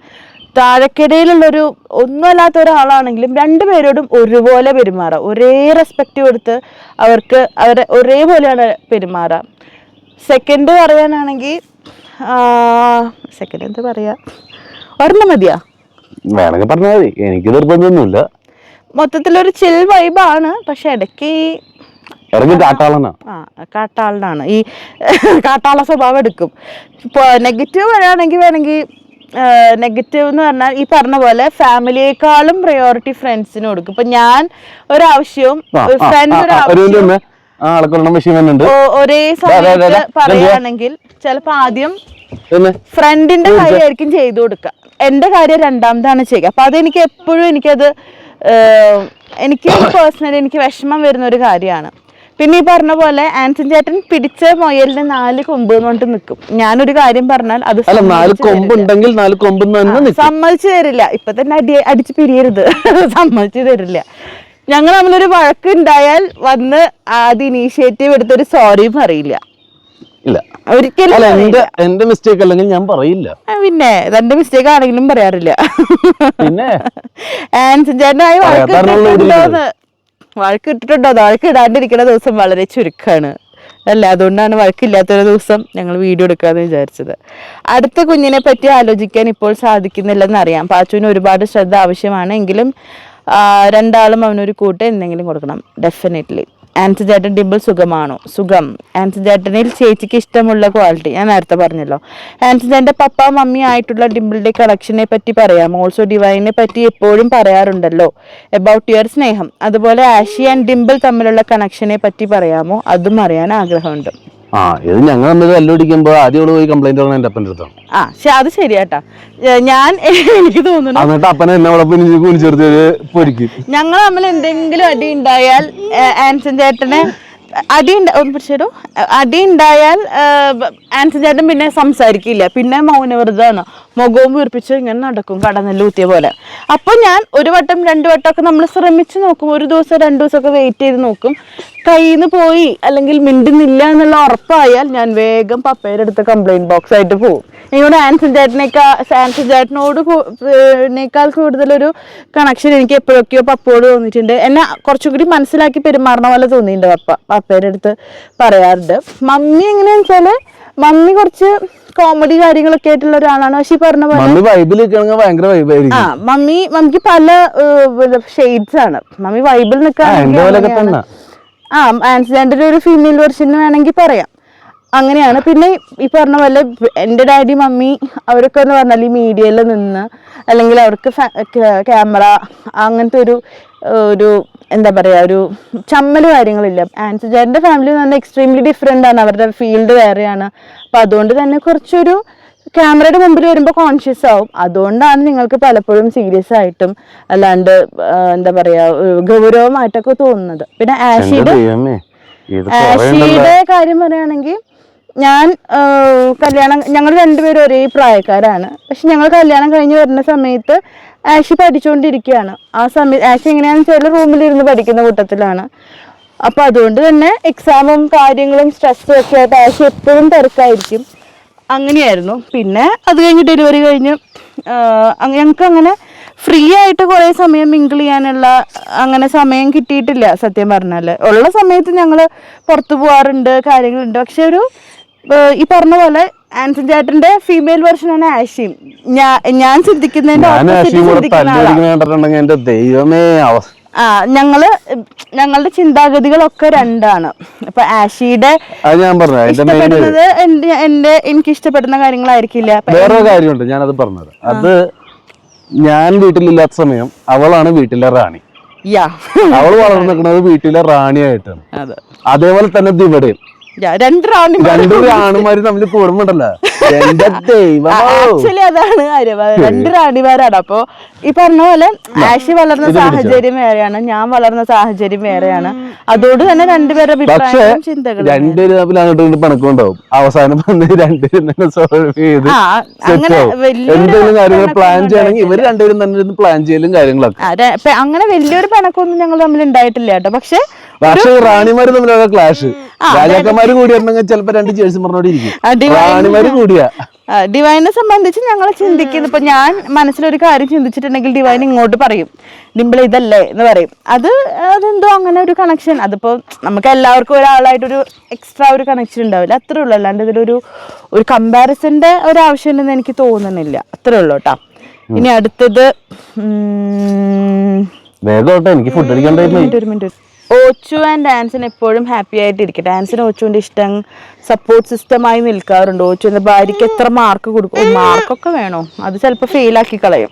താഴെക്കിടയിലുള്ളൊരു ഒന്നുമല്ലാത്ത ഒരാളാണെങ്കിലും രണ്ടുപേരോടും ഒരുപോലെ പെരുമാറുക, ഒരേ റെസ്പെക്റ്റ് കൊടുത്ത് അവരെ ഒരേപോലെയാണ് പെരുമാറുക. സെക്കൻഡ് പറയാനാണെങ്കിൽ സെക്കൻഡ് എന്താ പറയുക, ഒരെണ്ണം മതിയാ? വേണമെങ്കിൽ പറഞ്ഞാൽ മതി, എനിക്ക് നിർബന്ധമൊന്നുമില്ല. മൊത്തത്തിലൊരു ചിൽ വൈബാണ്, പക്ഷെ ഇടയ്ക്ക് കാട്ടാളനാണ്, ഈ കാട്ടാള സ്വഭാവം എടുക്കും. ഇപ്പോൾ നെഗറ്റീവ് വേണമെങ്കിൽ നെഗറ്റീവ് എന്ന് പറഞ്ഞാൽ ഈ പറഞ്ഞ പോലെ ഫാമിലിയേക്കാളും പ്രയോറിറ്റി ഫ്രണ്ട്സിന് കൊടുക്കും. ഇപ്പൊ ഞാൻ ഒരാവശ്യവും ഫ്രണ്ട് ഒരേ സമയത്ത് പറയുകയാണെങ്കിൽ ചിലപ്പോ ആദ്യം ഫ്രണ്ടിന്റെ കാര്യമായിരിക്കും ചെയ്തു കൊടുക്കുക, എന്റെ കാര്യം രണ്ടാമതാണ് ചെയ്യുക. അപ്പൊ അതെനിക്ക് എപ്പോഴും എനിക്ക് പേഴ്സണലി എനിക്ക് വിഷമം വരുന്ന ഒരു കാര്യമാണ്. പിന്നെ ഈ പറഞ്ഞ പോലെ ആൻസൺ ചേട്ടൻ പിടിച്ച മുയലിന് 4 കൊമ്പ് കൊണ്ട് നിൽക്കും. ഞാനൊരു കാര്യം പറഞ്ഞാൽ അത് സമ്മതിച്ചു തരില്ല. ഇപ്പൊ തന്നെ അടിച്ചു പിരിയരുത്, സമ്മതിച്ചു തരില്ല. ഞങ്ങൾ തമ്മിലൊരു വഴക്ക് ഉണ്ടായാൽ വന്ന് ആദ്യം ഇനീഷ്യേറ്റീവ് എടുത്തൊരു സോറിയും അറിയില്ല. ഒരിക്കലും എന്റെ മിസ്റ്റേക്ക് അല്ലെങ്കിൽ ഞാൻ പറയില്ല. പിന്നെ തന്റെ മിസ്റ്റേക്ക് ആണെങ്കിലും പറയാറില്ല. പിന്നെ ആൻസൺ ചേട്ടനായി വഴക്കിട്ടിട്ടുണ്ടോ? വഴക്ക് ഇടാണ്ടിരിക്കുന്ന ദിവസം വളരെ ചുരുക്കമാണ് അല്ല, അതുകൊണ്ടാണ് വഴക്കില്ലാത്തൊരു ദിവസം ഞങ്ങൾ വീഡിയോ എടുക്കാന്ന് വിചാരിച്ചത്. അടുത്ത കുഞ്ഞിനെ പറ്റി ആലോചിക്കാൻ ഇപ്പോൾ സാധിക്കുന്നില്ലെന്ന് അറിയാം. പാച്ചുവിന് ഒരുപാട് ശ്രദ്ധ ആവശ്യമാണ്, രണ്ടാളും അവനൊരു കൂട്ട് എന്തെങ്കിലും കൊടുക്കണം. ഡെഫിനറ്റ്ലി. ആൻസൺ ചേട്ടൻ ഡിംപിൾ സുഖമാണോ? സുഖം. ആൻസൺ ചേട്ടനിൽ ചേച്ചിക്ക് ഇഷ്ടമുള്ള ക്വാളിറ്റി ഞാൻ നേരത്തെ പറഞ്ഞല്ലോ. ആൻസൺ ചേട്ടൻ്റെ പപ്പ മമ്മി ആയിട്ടുള്ള ഡിംപിളിന്റെ കളക്ഷനെ പറ്റി പറയാം. ഓൾസോ ഡിവൈനെ പറ്റി എപ്പോഴും പറയാറുണ്ടല്ലോ അബൌട്ട് യുവർ സ്നേഹം. അതുപോലെ ആഷി ആൻഡ് ഡിംപിൾ തമ്മിലുള്ള കണക്ഷനെ പറ്റി പറയാമോ? അതും അറിയാൻ ആഗ്രഹമുണ്ട്. ഇത് ഞങ്ങൾ തമ്മിൽ കല്ലുപിടിക്കുമ്പോ ആദ്യം പോയി കംപ്ലൈന്റ് പറഞ്ഞ എന്റെ അപ്പൻ്റെ അടുത്താണ്. അത് ശരിയാട്ടാ. എനിക്ക് തോന്നുന്നു ഞങ്ങൾ തമ്മിൽ എന്തെങ്കിലും അടി ഉണ്ടായാൽ ആൻസൺ ചേട്ടനെ അടി ഉണ്ടായാൽ ആൻസൺ ചേട്ടൻ പിന്നെ സംസാരിക്കില്ല, പിന്നെ മൗനവ്രതമാണ്, മുഖവും വീർപ്പിച്ച് ഇങ്ങനെ നടക്കും കടന്നെല്ലാം ഊത്തിയ പോലെ. അപ്പൊ ഞാൻ ഒരു വട്ടം 2 വട്ടം ഒക്കെ നമ്മൾ ശ്രമിച്ചു നോക്കും, ഒരു ദിവസം 2 ദിവസമൊക്കെ വെയിറ്റ് ചെയ്ത് നോക്കും. കയ്യിൽ നിന്ന് പോയി അല്ലെങ്കിൽ മിണ്ടുന്നില്ല എന്നുള്ള ഉറപ്പായാൽ ഞാൻ വേഗം പപ്പയുടെ അടുത്ത് കംപ്ലൈന്റ് ബോക്സ് ആയിട്ട് പോകും. എന്നോട് ആൻസൺ ചേട്ടനേക്കാൾ കൂടുതലൊരു കണക്ഷൻ എനിക്ക് എപ്പോഴൊക്കെയോ പപ്പയോട് തോന്നിയിട്ടുണ്ട്. എന്നെ കുറച്ചും കൂടി മനസ്സിലാക്കി പെരുമാറണ പോലെ തോന്നിയിട്ടുണ്ട് പപ്പയുടെ അടുത്ത് പറയാറുണ്ട്. മമ്മി എങ്ങനെയാന്ന് വെച്ചാല് മമ്മി കുറച്ച് കോമഡി കാര്യങ്ങളൊക്കെ ആയിട്ടുള്ള ഒരാളാണ്. പക്ഷെ ഈ പറഞ്ഞ പോലെ മമ്മിക്ക് പല ഷെയ്ഡ്സ് ആണ്. മമ്മി വൈബിൾ നിൽക്കുകയാണെങ്കിൽ ആൻസൺ ചേട്ടൻ്റെ ഒരു ഫീമെയിൽ വെർഷൻ വേണമെങ്കിൽ പറയാം, അങ്ങനെയാണ്. പിന്നെ ഈ പറഞ്ഞ പോലെ എൻ്റെ ഡാഡി മമ്മി അവരൊക്കെ എന്ന് പറഞ്ഞാൽ ഈ മീഡിയയിൽ നിന്ന് അല്ലെങ്കിൽ അവർക്ക് ക്യാമറ അങ്ങനത്തെ ഒരു എന്താ പറയുക, ഒരു ചമ്മൽ കാര്യങ്ങളില്ല. ആൻസൺ ചേട്ടൻ്റെ ഫാമിലി എന്ന് പറഞ്ഞാൽ എക്സ്ട്രീംലി ഡിഫറെൻ്റ് ആണ്, അവരുടെ ഫീൽഡ് വേറെയാണ്. അപ്പം അതുകൊണ്ട് തന്നെ കുറച്ചൊരു ക്യാമറയുടെ മുമ്പിൽ വരുമ്പോൾ കോൺഷ്യസ് ആവും. അതുകൊണ്ടാണ് നിങ്ങൾക്ക് പലപ്പോഴും സീരിയസ് ആയിട്ടും അല്ലാണ്ട് എന്താ പറയാ ഗൗരവമായിട്ടൊക്കെ തോന്നുന്നത്. പിന്നെ ആഷിയുടെ കാര്യം പറയുകയാണെങ്കിൽ ഞങ്ങൾ രണ്ടുപേരും ഒരേ പ്രായക്കാരാണ്. പക്ഷെ ഞങ്ങൾ കല്യാണം കഴിഞ്ഞ് വരുന്ന സമയത്ത് ആഷി പഠിച്ചുകൊണ്ടിരിക്കുകയാണ്. ആ സമയത്ത് ആഷി എങ്ങനെയാണെന്ന് വെച്ചാൽ റൂമിലിരുന്ന് പഠിക്കുന്ന കൂട്ടത്തിലാണ്. അപ്പൊ അതുകൊണ്ട് തന്നെ എക്സാമും കാര്യങ്ങളും സ്ട്രെസ്സും ഒക്കെ ആയിട്ട് ആഷി എപ്പോഴും തിരക്കായിരിക്കും. അങ്ങനെയായിരുന്നു. പിന്നെ അത് കഴിഞ്ഞ് ഡെലിവറി കഴിഞ്ഞ് ഞങ്ങൾക്ക് അങ്ങനെ ഫ്രീ ആയിട്ട് കുറേ സമയം മിങ്കിൾ ചെയ്യാനുള്ള അങ്ങനെ സമയം കിട്ടിയിട്ടില്ല സത്യം പറഞ്ഞാൽ. ഉള്ള സമയത്ത് ഞങ്ങൾ പുറത്തു പോകാറുണ്ട്, കാര്യങ്ങളുണ്ട്. പക്ഷെ ഈ പറഞ്ഞ പോലെ ആൻസൺ ചേട്ടന്റെ ഫീമെയിൽ വെർഷനാണ് ആഷിയും. ഞാൻ ചിന്തിക്കുന്നതിന്റെ ഞങ്ങളുടെ ചിന്താഗതികളൊക്കെ രണ്ടാണ്. ഇപ്പൊ ആഷിയുടെ ഇഷ്ടപ്പെടുന്നത് എനിക്ക് ഇഷ്ടപ്പെടുന്ന കാര്യങ്ങളായിരിക്കില്ല. വേറെ കാര്യമുണ്ട്, ഞാനത് പറഞ്ഞത്. അത് ഞാൻ വീട്ടിലില്ലാത്ത സമയം അവളാണ് വീട്ടിലെ റാണി. അവൾ വളർന്നു നിൽക്കുന്നത് വീട്ടിലെ റാണിയായിട്ടാണ്. അതേപോലെ തന്നെ ഇവിടെയും രണ്ട് റാണിമാർ രണ്ടു ആണുമാര് തമ്മിൽ കൂടുമ്പോണ്ടല്ലോ എന്റെ ദൈവമോ. ആക്ച്വലി അതാണ് കാര്യം, രണ്ട് റാണിമാരാണ്. അപ്പൊ ഈ പറഞ്ഞ പോലെ ആഷി വളർന്ന സാഹചര്യം വേറെയാണ്, ഞാൻ വളർന്ന സാഹചര്യം വേറെയാണ്. അതോട് തന്നെ രണ്ടുപേരുടെ അഭിപ്രായവും ചിന്തകളും രണ്ടുപേരും തമ്മിൽ അങ്ങോട്ട് പണക്കുണ്ടാവും. അവസാനം രണ്ടുപേരും തന്നെ സോൾവ് ചെയ്ത് അങ്ങനെ എന്തെങ്കിലും കാര്യങ്ങൾ പ്ലാൻ ചെയ്യണമെങ്കിൽ ഇവര് രണ്ടുപേരും തന്നെ പ്ലാൻ ചെയ്യലും കാര്യങ്ങളൊക്കെ. അങ്ങനെ വലിയൊരു പിണക്കൊന്നും ഞങ്ങൾ തമ്മിൽ ഉണ്ടായിട്ടില്ല കേട്ടോ. പക്ഷെ റാണിമാര് തമ്മിലുള്ള ക്ലാഷ്, രാജാക്കന്മാര് കൂടിയിട്ടുണ്ടെങ്കിൽ ചിലപ്പോ രണ്ട് ചേഴ്സ് പറഞ്ഞോണ്ടിരിക്കും. റാണിമാര് കൂടിയാ ഡിവൈനെ സംബന്ധിച്ച് ഞങ്ങൾ ചിന്തിക്കുന്നത്, ഇപ്പൊ ഞാൻ മനസ്സിലൊരു കാര്യം ചിന്തിച്ചിട്ടുണ്ടെങ്കിൽ ഡിവൈൻ ഇങ്ങോട്ട് പറയും ഡിംപിൾ ഇതല്ലേ എന്ന് പറയും. അതെന്തോ അങ്ങനെ ഒരു കണക്ഷൻ. അതിപ്പോ നമുക്ക് എല്ലാവർക്കും ഒരാളായിട്ടൊരു എക്സ്ട്രാ ഒരു കണക്ഷൻ ഉണ്ടാവില്ല, അത്രേ ഉള്ളൂ. അല്ലാണ്ട് ഇതിലൊരു കമ്പാരിസന്റെ ഒരു ആവശ്യം ഉണ്ടെന്ന് എനിക്ക് തോന്നുന്നില്ല, അത്രേ ഉള്ളൂ കേട്ടോ. ഇനി അടുത്തത് എനിക്ക് ഫുഡ് അടിക്കണ്ടായിരുന്നു. ഓച്ചു ആൻഡ് ഡാൻസിൻ എപ്പോഴും ഹാപ്പി ആയിട്ട് ഇരിക്കും. ഡാൻസിന് ഓച്ചുവിന്റെ ഇഷ്ടം സപ്പോർട്ട് സിസ്റ്റമായി നിൽക്കാറുണ്ട്. ഓച്ചുവിന്റെ ഭാര്യയ്ക്ക് എത്ര മാർക്ക് കൊടുക്കും? മാർക്കൊക്കെ വേണോ? അത് ചിലപ്പോൾ ഫെയിലാക്കി കളയും.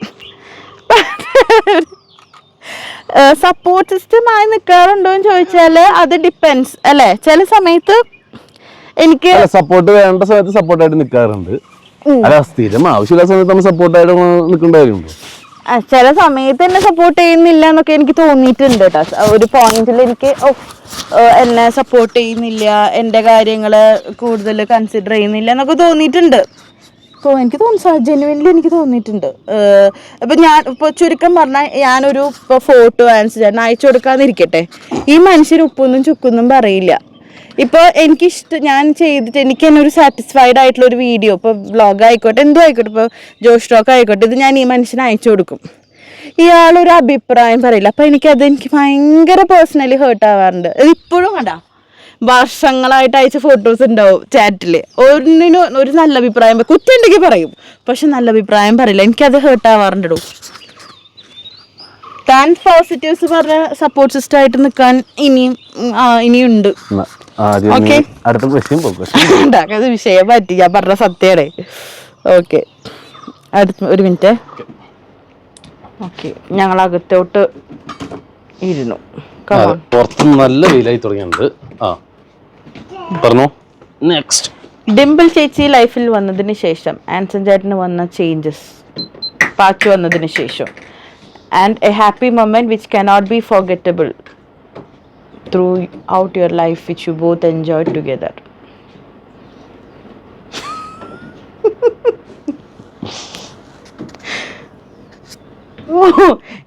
സപ്പോർട്ട് സിസ്റ്റമായി നിൽക്കാറുണ്ടോ എന്ന് ചോദിച്ചാല് അത് ഡിപ്പെൻസ് അല്ലെ. ചില സമയത്ത് എനിക്ക് സപ്പോർട്ട് വേണ്ട സമയത്ത് സപ്പോർട്ടായിട്ട് നിൽക്കാറുണ്ട്. അല്ല, സ്ഥിരം ആവശ്യമില്ല സമയത്ത് നമ്മൾ സപ്പോർട്ടായിട്ട് നിൽക്കേണ്ട കാര്യമുണ്ടോ? ചില സമയത്ത് എന്നെ സപ്പോർട്ട് ചെയ്യുന്നില്ല എന്നൊക്കെ എനിക്ക് തോന്നിയിട്ടുണ്ട് കേട്ടോ. ഒരു പോയിന്റിൽ എനിക്ക് എന്നെ സപ്പോർട്ട് ചെയ്യുന്നില്ല, എൻ്റെ കാര്യങ്ങള് കൂടുതൽ കൺസിഡർ ചെയ്യുന്നില്ല എന്നൊക്കെ തോന്നിയിട്ടുണ്ട്. എനിക്ക് തോന്നുന്നു ജെന്യുവൻലി എനിക്ക് തോന്നിയിട്ടുണ്ട്. ഇപ്പൊ ഞാൻ ഇപ്പൊ ചുരുക്കം പറഞ്ഞാൽ ഞാനൊരു ഇപ്പൊ ഫോട്ടോ ആൻസർ അയച്ചു കൊടുക്കാന്നിരിക്കട്ടെ, ഈ മനുഷ്യർ ഉപ്പൊന്നും ചുക്കൊന്നും പറയില്ല. ഇപ്പൊ ഞാൻ ചെയ്തിട്ട് എനിക്ക് തന്നെ ഒരു സാറ്റിസ്ഫൈഡ് ആയിട്ടുള്ള ഒരു വീഡിയോ, ഇപ്പൊ വ്ളോഗ് ആയിക്കോട്ടെ എന്തോ ആയിക്കോട്ടെ, ഇപ്പൊ ജോഷ് ടോക്ക് ആയിക്കോട്ടെ, ഇത് ഞാൻ ഈ മനുഷ്യന് അയച്ചു കൊടുക്കും. ഇയാളൊരു അഭിപ്രായം പറയില്ല. അപ്പൊ എനിക്ക് ഭയങ്കര പേഴ്സണലി ഹേർട്ട് ആവാറുണ്ട്. ഇപ്പോഴും കണ്ടാ വർഷങ്ങളായിട്ട് അയച്ച ഫോട്ടോസ് ഉണ്ടാവും ചാറ്റില്, ഒന്നിനും ഒരു നല്ല അഭിപ്രായം കുറ്റുണ്ടെങ്കിൽ പറയും, പക്ഷെ നല്ല അഭിപ്രായം പറയില്ല. എനിക്കത് ഹേർട്ട് ആവാറുണ്ടോ. താൻ പോസിറ്റീവ്സ് പറഞ്ഞ സപ്പോർട്ട് സിസ്റ്റം ആയിട്ട് നിൽക്കാൻ ഇനിയുണ്ട്. അടുത്ത അത് വിഷയം പറ്റി, ഞാൻ പറഞ്ഞ സത്യമാണ്. ഓക്കെ, അടുത്ത ഒരു മിനിറ്റ്. ഓക്കെ, ഞങ്ങൾ അകത്തോട്ട് ഇരുന്നു. പുറത്ത് നല്ല വെയിലായി തുടങ്ങിയിട്ടുണ്ട്. നെക്സ്റ്റ് ഡിംപിൾ ചേച്ചി ലൈഫിൽ വന്നതിന് ശേഷം ആൻസൺ ചേട്ടന് വന്ന ചേഞ്ചസ്, പാച്ചു വന്നതിന് ശേഷം, and a happy moment which cannot be forgettable throughout your life which you both enjoyed together.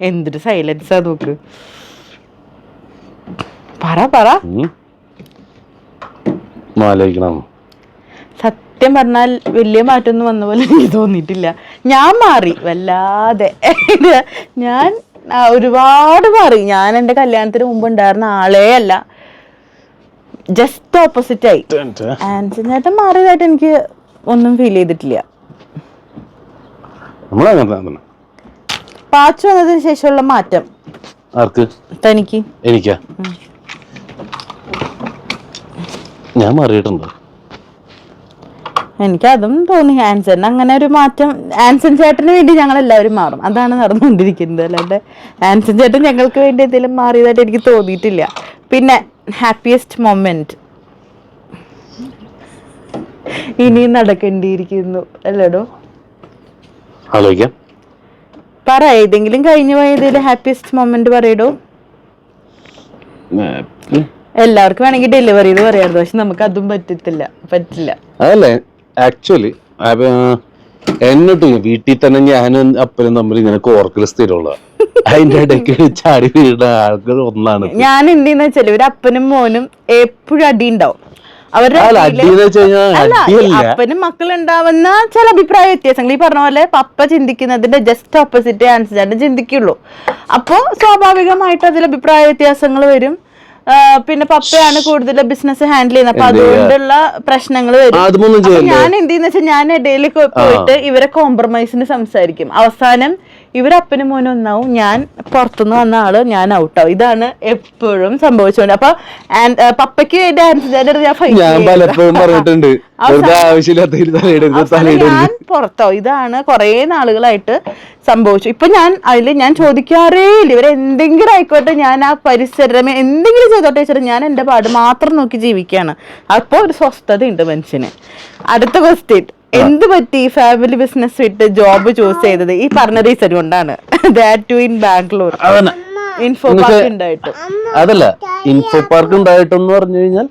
എന്തൊരു സൈലൻസ് ആ നോക്ക്. പറ സത്യം പറഞ്ഞാൽ വലിയ മാറ്റമൊന്നും വന്ന പോലെ എനിക്ക് തോന്നിയിട്ടില്ല. ഞാൻ മാറി വല്ലാതെ. ഞാൻ ഒരുപാട് മാറി. ഞാൻ എൻ്റെ കല്യാണത്തിന് മുമ്പ് ഉണ്ടായിരുന്ന ആളേ അല്ല, ജസ്റ്റ് ഓപ്പോസിറ്റ് ആയി. ആൻസൺ ചേട്ടൻ മാറിയതായിട്ട് എനിക്ക് ഒന്നും ഫീൽ ചെയ്തിട്ടില്ല. പാച്ചു വന്നതിന് ശേഷമുള്ള മാറ്റം തനിക്ക്? എനിക്കാ, ഞാൻ മാറിയിട്ടുണ്ടോ? എനിക്കതും തോന്നി. ആൻസൺ അങ്ങനെ ഒരു മാറ്റം, ആൻസൺ ചേട്ടന് വേണ്ടി ഞങ്ങൾ എല്ലാവരും മാറും, അതാണ് നടന്നുകൊണ്ടിരിക്കുന്നത്. അല്ലാണ്ട് ആൻസൺ ചേട്ടൻ ഞങ്ങൾക്ക് വേണ്ടി എന്തെങ്കിലും മാറിയതായിട്ട് എനിക്ക് തോന്നിയിട്ടില്ല. പിന്നെ ഹാപ്പിയസ്റ്റ് മൊമെന്റ് ഇനിയും നടക്കേണ്ടിയിരിക്കുന്നു അല്ലേടോ? പറ, ഏതെങ്കിലും കഴിഞ്ഞു പോയതിൽ ഹാപ്പിയസ്റ്റ് മൊമെന്റ് പറയടോ. എല്ലാവർക്കും വേണമെങ്കിൽ ഡെലിവറി എന്ന് പറയാറുണ്ട്, പക്ഷെ നമുക്ക് അതും പറ്റില്ല. അതല്ലേ ആക്ച്വലി എന്നിട്ട് വീട്ടിൽ തന്നെ ഞാനും അപ്പനും തമ്മിൽ ഇങ്ങനെ കോർക്കൽ സ്ഥിരമുള്ള, അതിന്റെ ഇടയ്ക്ക് ചാടി വീഴുന്ന ആൾക്കാർ ഒന്നാണ്. ഞാൻ എന്തെന്ന് വെച്ചാല് ഒരു അപ്പനും മോനും എപ്പോഴും അടി ഉണ്ടാവും. അവരുടെ അപ്പനും മക്കളുണ്ടാവുന്ന ചില അഭിപ്രായ വ്യത്യാസങ്ങൾ, ഈ പറഞ്ഞ പോലെ പപ്പ ചിന്തിക്കുന്നതിന്റെ ജസ്റ്റ് ഓപ്പോസിറ്റ് ആൻസർ ചിന്തിക്കുള്ളൂ. അപ്പോ സ്വാഭാവികമായിട്ട് അതിൽ അഭിപ്രായ വ്യത്യാസങ്ങൾ വരും. പിന്നെ പപ്പയാണ് കൂടുതൽ ബിസിനസ് ഹാൻഡിൽ ചെയ്യുന്നത്, അപ്പൊ അതുകൊണ്ടുള്ള പ്രശ്നങ്ങൾ വരും. ഞാൻ എന്തെന്ന് വെച്ചാൽ ഞാൻ ഇടയിൽ പോയിട്ട് ഇവരെ കോംപ്രമൈസിന് സംസാരിക്കും. അവസാനം ഇവരപ്പനും മോനും ഒന്നാവും, ഞാൻ പുറത്തുനിന്ന് വന്ന ആള് ഞാൻ ഔട്ടാവും. ഇതാണ് എപ്പോഴും സംഭവിച്ചുകൊണ്ട്. അപ്പൊ പപ്പയ്ക്ക് ഡാൻസ് ഞാൻ പലപ്പോഴും പറഞ്ഞിട്ടുണ്ട് ഞാൻ പുറത്താവും. ഇതാണ് കുറെ നാളുകളായിട്ട് സംഭവിച്ചു. ഇപ്പൊ ഞാൻ ചോദിക്കാറേ ഇല്ല, ഇവരെന്തെങ്കിലും ആയിക്കോട്ടെ, ഞാൻ ആ പരിസരം എന്തെങ്കിലും ചെയ്തോട്ടെ വെച്ചിട്ട് ഞാൻ എന്റെ പാട് മാത്രം നോക്കി ജീവിക്കുകയാണ്. അപ്പൊ ഒരു സ്വസ്ഥതയുണ്ട് മനുഷ്യന്. അടുത്ത ക്വസ്റ്റ്യൻ, എന്ത് പറ്റി ഫാമിലി ബിസിനസ് വിട്ട് ജോബ് ചൂസ് ചെയ്തത്? ഈ പറഞ്ഞ റീസൺ കൊണ്ടാണ്. ബാംഗ്ലൂർ ഇൻഫോ പാർക്ക് ഉണ്ടായിട്ട്. അതല്ല, ഇൻഫോ പാർക്ക് ഉണ്ടായിട്ടെന്ന് പറഞ്ഞു കഴിഞ്ഞാൽ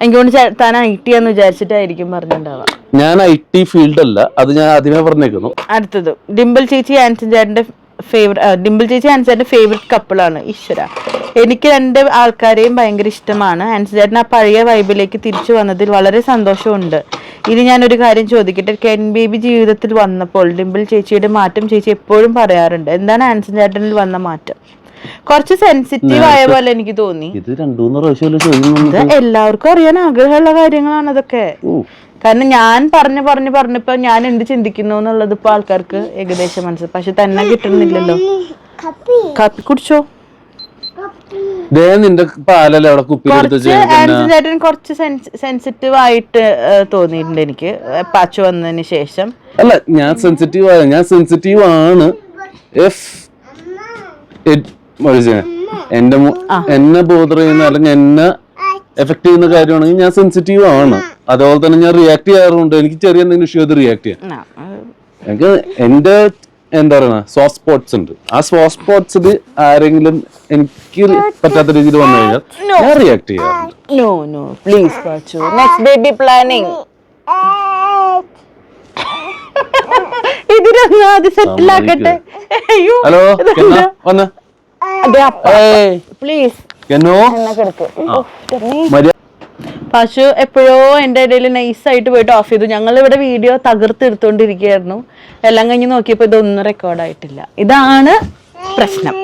എനിക്ക് താൻ IT എന്ന് വിചാരിച്ചിട്ടായിരിക്കും പറഞ്ഞിട്ടുണ്ടാവാം. ഞാൻ IT ഫീൽഡ് അല്ല, അത് ഞാൻ ആദ്യമേ പറഞ്ഞേക്കുന്നു. അടുത്തത്, ഡിംപിൾ ചേച്ചി ആൻസൺ ചേട്ടന്റെ ഫേവറേറ്റ് കപ്പിളാണ്. ഈശ്വര, എനിക്ക് 2 ആൾക്കാരെയും ഭയങ്കര ഇഷ്ടമാണ്. ആൻസൺ ചേട്ടൻ ആ പഴയ വൈബിലേക്ക് തിരിച്ചു വന്നതിൽ വളരെ സന്തോഷമുണ്ട്. ഇനി ഞാനൊരു കാര്യം ചോദിക്കട്ടെ, കെൻ ബേബി ജീവിതത്തിൽ വന്നപ്പോൾ ഡിംപിൾ ചേച്ചിയുടെ മാറ്റം ചേച്ചി എപ്പോഴും പറയാറുണ്ട്. എന്താണ് ആൻസൺ ചേട്ടനിൽ വന്ന മാറ്റം? കുറച്ച് സെൻസിറ്റീവ് ആയ പോലെ എനിക്ക് തോന്നി. ഇത് 2-3 പ്രാവശ്യം എല്ലാവർക്കും അറിയാൻ ആഗ്രഹമുള്ള കാര്യങ്ങളാണ് അതൊക്കെ. കാരണം ഞാൻ പറഞ്ഞപ്പോ ഞാൻ എന്ത് ചിന്തിക്കുന്നു എന്നുള്ളത് ഇപ്പൊ ആൾക്കാർക്ക് ഏകദേശം മനസ്സിലായി. പക്ഷെ തന്നെ കിട്ടുന്നില്ലല്ലോ. കാപ്പി കുടിച്ചോ? നിന്റെ പാലല്ലേ അവിടെ കുപ്പിയിലെടുത്ത് ചേട്ടൻ കുറച്ച് സെൻസിറ്റീവ് ആയിട്ട് തോന്നിയിട്ടുണ്ട് എനിക്ക് പാച്ചു വന്നതിന് ശേഷം. അല്ല, ഞാൻ സെൻസിറ്റീവ് ആണ്. എന്നെ ബോധർ ചെയ്യുന്ന അല്ലെങ്കിൽ എന്നെ എഫക്ട് ചെയ്യുന്ന കാര്യമാണെങ്കിൽ ഞാൻ സെൻസിറ്റീവ് ആണ്. അതുപോലെ തന്നെ ഞാൻ റിയാക്ട് ചെയ്യാറുണ്ട്. എനിക്ക് ചെറിയ എന്തെങ്കിലും ഇഷ്യൂ റിയാക്ട് ചെയ്യാം. എനിക്ക് എന്റെ എന്താ പറയുക സോഫ്റ്റ് സ്പോട്ട്സ് ഉണ്ട്. ആ സോഫ്റ്റ് സ്പോട്ട്സിൽ ആരെങ്കിലും എനിക്ക് പറ്റാത്ത രീതിയിൽ വന്നു കഴിഞ്ഞാൽ ഞാൻ റിയാക്ട് ചെയ്യാറുണ്ട്. ഹലോ വന്ന് പശു എപ്പോഴോ എന്റെ ഇടയിൽ നൈസായിട്ട് പോയിട്ട് ഓഫ് ചെയ്തു. ഞങ്ങൾ ഇവിടെ വീഡിയോ തകർത്തെടുത്തോണ്ടിരിക്കുകയായിരുന്നു. എല്ലാം കഴിഞ്ഞ് നോക്കിയപ്പോ ഇതൊന്നും റെക്കോർഡായിട്ടില്ല. ഇതാണ് പ്രശ്നം.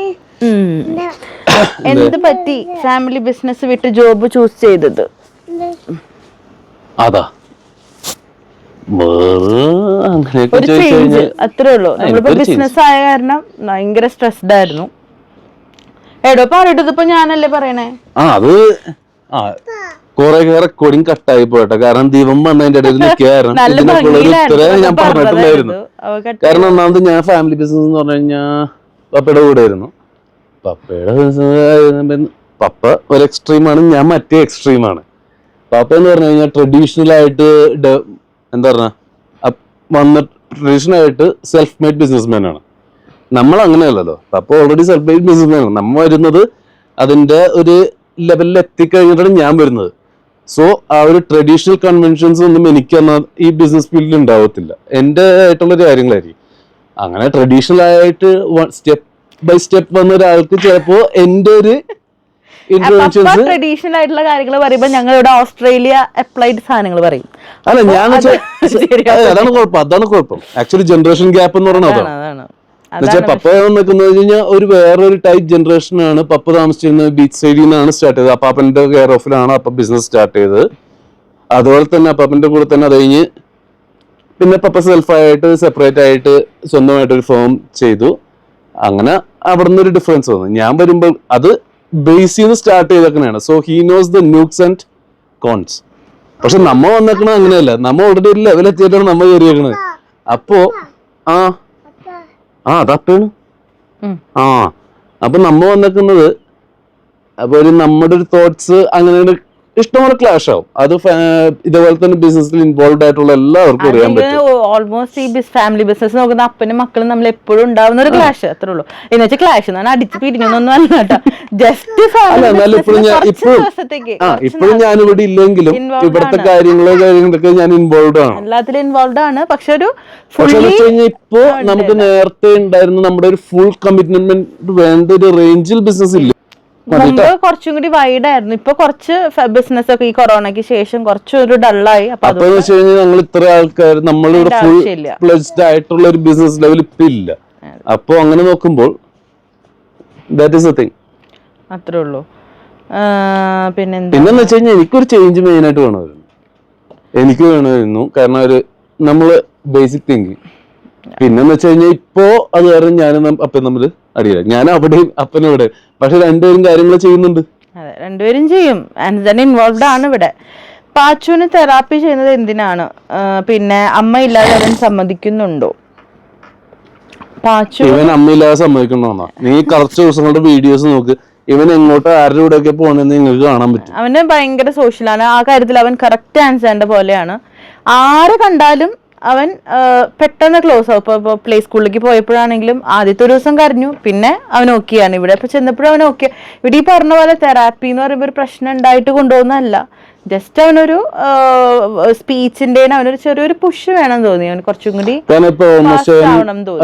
എന്ത് പറ്റി ഫാമിലി ബിസിനസ് വിട്ട് ജോബ് ചൂസ് ചെയ്തത്? അതാ ഒരു ചേഞ്ച്, അത്രേ ഉള്ളൂ. നമ്മളിപ്പോ ബിസിനസ് ആയ കാരണം ഭയങ്കര സ്ട്രെസ്ഡ് ആയിരുന്നു. എടോ പറഞ്ഞിട്ട് ഇപ്പൊ ഞാനല്ലേ പറയണേ. അത് കൊറേ റെക്കോർഡിങ് കട്ടായി പോട്ടെ. കാരണം ദീപം വന്നതിന്റെ ഇടയിൽ നിൽക്കുകയായിരുന്നു. ഞാൻ പറഞ്ഞിട്ടുണ്ടായിരുന്നു. കാരണം ഒന്നാമത് ഞാൻ ഫാമിലി ബിസിനസ് എന്ന് പറഞ്ഞു കഴിഞ്ഞാൽ പപ്പയുടെ കൂടെ ആയിരുന്നു. പപ്പ ഒരു എക്സ്ട്രീമാണ്, ഞാൻ മറ്റേ എക്സ്ട്രീമാണ്. പപ്പ എന്ന് പറഞ്ഞു കഴിഞ്ഞാൽ ട്രഡീഷണൽ ആയിട്ട് എന്താ പറഞ്ഞ ട്രഡീഷണൽ ആയിട്ട് സെൽഫ് മെയ്ഡ് ബിസിനസ്മാൻ ആണ്. നമ്മൾ അങ്ങനെയല്ലല്ലോ. പപ്പ ഓൾറെഡി സെൽഫ് മെയ്ഡ് ബിസിനസ്മാൻ ആണ്. നമ്മൾ വരുന്നത് അതിന്റെ ഒരു ലെവലിൽ എത്തിക്കഴിഞ്ഞിട്ടാണ് ഞാൻ വരുന്നത്. സോ ആ ഒരു ട്രഡീഷണൽ കൺവെൻഷൻസ് ഒന്നും എനിക്ക് ഈ ബിസിനസ് ഫീൽഡിൽ ഉണ്ടാവത്തില്ല. എൻ്റെ ആയിട്ടുള്ളൊരു കാര്യങ്ങളായിരിക്കും. അങ്ങനെ ട്രഡീഷണൽ ആയിട്ട് സ്റ്റെപ്പ് ബൈ സ്റ്റെപ്പ് വന്ന ഒരാൾക്ക് ചിലപ്പോ എൻ്റെ ഒരു ട്രഡീഷണൽ ആയിട്ടുള്ള കാര്യങ്ങൾ പറയുമ്പോ ഞങ്ങൾ ഇവിടെ ഓസ്ട്രേലിയ അപ്ലൈഡ് സാധനങ്ങൾ പറയും. അല്ല, ഞാൻ അതാണ് കുഴപ്പം. ആക്ച്വലി ജനറേഷൻ ഗ്യാപ്പ് എന്ന് പറയുന്നത് അതാണ്. പപ്പ നിൽക്കുന്നത് കഴിഞ്ഞാൽ ഒരു വേറൊരു ടൈപ്പ് ജനറേഷൻ ആണ്. പപ്പ താമസിച്ചിരുന്നത് ബീച്ച് സൈഡിൽ നിന്നാണ് സ്റ്റാർട്ട് ചെയ്തത്. അപ്പാപ്പന്റെ കെയർ ഓഫിലാണ് അപ്പ ബിസിനസ് സ്റ്റാർട്ട് ചെയ്തത്. അതുപോലെ തന്നെ അപ്പാപ്പന്റെ കൂടെ തന്നെ അത് കഴിഞ്ഞ് പിന്നെ പപ്പ സെൽഫായിട്ട് സെപ്പറേറ്റ് ആയിട്ട് സ്വന്തമായിട്ട് ഒരു ഫേം ചെയ്തു. അങ്ങനെ അവിടെ നിന്ന് ഒരു ഡിഫറൻസ് വന്നു. ഞാൻ വരുമ്പോൾ അത് ബേസ് ചെയ്ത് സ്റ്റാർട്ട് ചെയ്തേക്കണയാണ്. So he knows the nukes and cons. പക്ഷെ നമ്മ വന്നേക്കണ അങ്ങനെയല്ല. നമ്മ ഓൾറെഡി ഒരു ലെവൽ എത്തിയിട്ടാണ് നമ്മ കയറിയേക്കണത്. അപ്പോ അതപ്പാണ്. അപ്പൊ നമ്മ വന്നേക്കുന്നത് അപ്പൊ നമ്മുടെ ഒരു തോട്ട്സ് അങ്ങനെ ഇഷ്ടംപോലെ ക്ലാഷ് ആവും. അത് ഇതേപോലെ തന്നെ ബിസിനസ്സിൽ ഇൻവോൾവ് ആയിട്ടുള്ള എല്ലാവർക്കും അറിയാൻ പറ്റും. ഓൾമോസ്റ്റ് ഈ ഫാമിലി ബിസിനസ് നോക്കുന്ന അപ്പനും മക്കളും നമ്മൾ എപ്പോഴും ഉണ്ടാവുന്ന ഒരു ക്ലാഷ്, അത്രേ ഉള്ളൂ. എന്ന് വെച്ചാൽ ക്ലാഷ് എന്നാണ് അടിച്ച് പിരിഞ്ഞൊന്നും അല്ല കേട്ടോ. ജസ്റ്റ് ഇപ്പോഴും ഞാനിവിടെ ഇല്ലെങ്കിലും ഇവിടുത്തെ കാര്യങ്ങളൊക്കെ ഞാൻ ഇൻവോൾവ് ആണ്, എല്ലാത്തിലും ഇൻവോൾവ് ആണ്. പക്ഷെ ഒരു ഇപ്പോ നമുക്ക് നേരത്തെ ഉണ്ടായിരുന്ന നമ്മുടെ ഒരു ഫുൾ കമ്മിറ്റ്മെന്റ് വേണ്ട ഒരു റേഞ്ചിൽ ബിസിനസ് ഇല്ല. മുമ്പ് കുറച്ചും കൂടി വൈഡ് ആയിരുന്നു. ഇപ്പൊ കുറച്ച് ബിസിനസ് ഒക്കെ ഈ കൊറോണയ്ക്ക് ശേഷം കുറച്ചൊരു ഡള്ളായി. അപ്പൊ ഞങ്ങൾ ഇത്ര ആൾക്കാർ നമ്മളിവിടെ ഫുൾ ഫ്ലെഡ്ജ്ഡ് ആയിട്ടുള്ള ഒരു ബിസിനസ് ലെവൽ ഇപ്പൊ ഇല്ല. അപ്പൊ അങ്ങനെ നോക്കുമ്പോൾ ദാറ്റ് ഈസ് എ തിങ്. അത്രേ ഉള്ളൂ. പിന്നെന്ന് വെച്ച് കഴിഞ്ഞാൽ എനിക്കൊരു ചേഞ്ച് മെയിൻ ആയിട്ട് വേണമായിരുന്നു. കാരണം ഒരു നമ്മള് ബേസിക് തിങ്കിങ് പിന്നെന്ന് വെച്ച് കഴിഞ്ഞാൽ ഇപ്പോ അത് കാരണം ഞാനും അപ്പൻ തമ്മിൽ അടിയില്ല. ഞാൻ അവിടെയും അപ്പനും ഇവിടെ, പക്ഷെ രണ്ടുപേരും കാര്യങ്ങൾ ചെയ്യുന്നുണ്ട്. അതെ, രണ്ടുപേരും ചെയ്യും. തന്നെ ഇൻവോൾവ്ഡ് ആണ് ഇവിടെ. പാച്ചുവിന് തെറാപ്പി ചെയ്യുന്നത് എന്തിനാണ്? പിന്നെ അമ്മ ഇല്ലാതെ അവൻ സമ്മതിക്കുന്നുണ്ടോ? പാച്ചു ഇവൻ അമ്മയില്ലാതെ സമ്മതിക്കണമെന്നാ? നീ കുറച്ച് ദിവസങ്ങളുടെ വീഡിയോസ് നോക്ക്, ഇവൻ എങ്ങോട്ട് ആരുടെ കൂടെ ഒക്കെ പോകണമെന്ന് നിങ്ങൾക്ക് കാണാൻ പറ്റും. അവന് ഭയങ്കര സോഷ്യലാണ്. ആ കാര്യത്തിൽ അവൻ കറക്റ്റ് ആൻസറിന്റെ പോലെയാണ്. ആരെ കണ്ടാലും അവൻ പെട്ടെന്ന് ക്ലോസ് ആവും. ഇപ്പോൾ പ്ലേ സ്കൂളിലേക്ക് പോയപ്പോഴാണെങ്കിലും ആദ്യത്തെ ഒരു ദിവസം കരഞ്ഞു, പിന്നെ അവൻ ഓക്കെയാണ്. ഇവിടെ ഇപ്പൊ ചെന്നപ്പോഴും അവൻ ഓക്കെ. ഇവിടെ ഈ പറഞ്ഞ പോലെ തെറാപ്പി എന്ന് പറയുമ്പോൾ ഒരു പ്രശ്നം ഉണ്ടായിട്ട് കൊണ്ടുപോകുന്നതല്ല. ജസ്റ്റ് അവനൊരു സ്പീച്ചിന്റെ അവനൊരു ചെറിയൊരു പുഷ് വേണം തോന്നി. അവന് കുറച്ചും കൂടി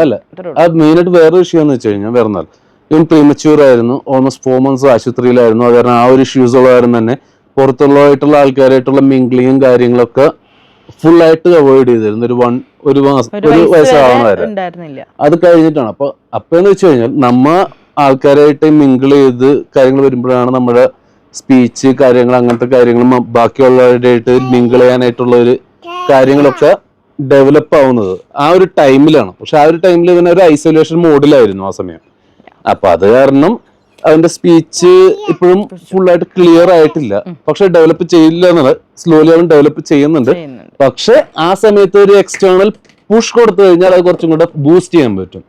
അല്ല, അത് മെയിനായിട്ട് വേറെ വിഷയം എന്ന് വെച്ച് കഴിഞ്ഞാൽ വേറെ ഇവൻ പ്രീമച്യൂർ ആയിരുന്നു. ഓൾമോസ്റ്റ് 4 months ആശുപത്രിയിലായിരുന്നു. അത് കാരണം ആ ഒരു ഇഷ്യൂസ് ഉള്ള കാരണം തന്നെ പുറത്തുള്ളതായിട്ടുള്ള ആൾക്കാരായിട്ടുള്ള മിംഗ്ലിങ്ങും കാര്യങ്ങളൊക്കെ ഫുൾ ആയിട്ട് അവോയ്ഡ് ചെയ്തിരുന്നു. ഒരു വയസ്സാവുന്നവരെ അത് കഴിഞ്ഞിട്ടാണ്. അപ്പൊ എന്ന് വെച്ച് കഴിഞ്ഞാൽ നമ്മ ആൾക്കാരായിട്ട് മിങ്കിൾ ചെയ്ത് കാര്യങ്ങൾ വരുമ്പോഴാണ് നമ്മുടെ സ്പീച്ച് കാര്യങ്ങൾ അങ്ങനത്തെ കാര്യങ്ങളും ബാക്കിയുള്ളവരായിട്ട് മിങ്കിൾ ചെയ്യാനായിട്ടുള്ള ഒരു കാര്യങ്ങളൊക്കെ ഡെവലപ്പ് ആവുന്നത് ആ ഒരു ടൈമിലാണ്. പക്ഷെ ആ ഒരു ടൈമിൽ ഇവൻ ഒരു ഐസൊലേഷൻ മോഡിലായിരുന്നു ആ സമയം. അപ്പൊ അത് കാരണം അവന്റെ സ്പീച്ച് ഇപ്പോഴും ഫുള്ളായിട്ട് ക്ലിയർ ആയിട്ടില്ല. പക്ഷെ ഡെവലപ്പ് ചെയ്യില്ല എന്നുള്ള സ്ലോലി അവൻ ഡെവലപ്പ് ചെയ്യുന്നുണ്ട്. പക്ഷെ ആ സമയത്ത് ഒരു എക്സ്റ്റേണൽ പുഷ് കൊടുത്തു കഴിഞ്ഞാൽ അത് കുറച്ചും കൂടെ ബൂസ്റ്റ് ചെയ്യാൻ പറ്റും.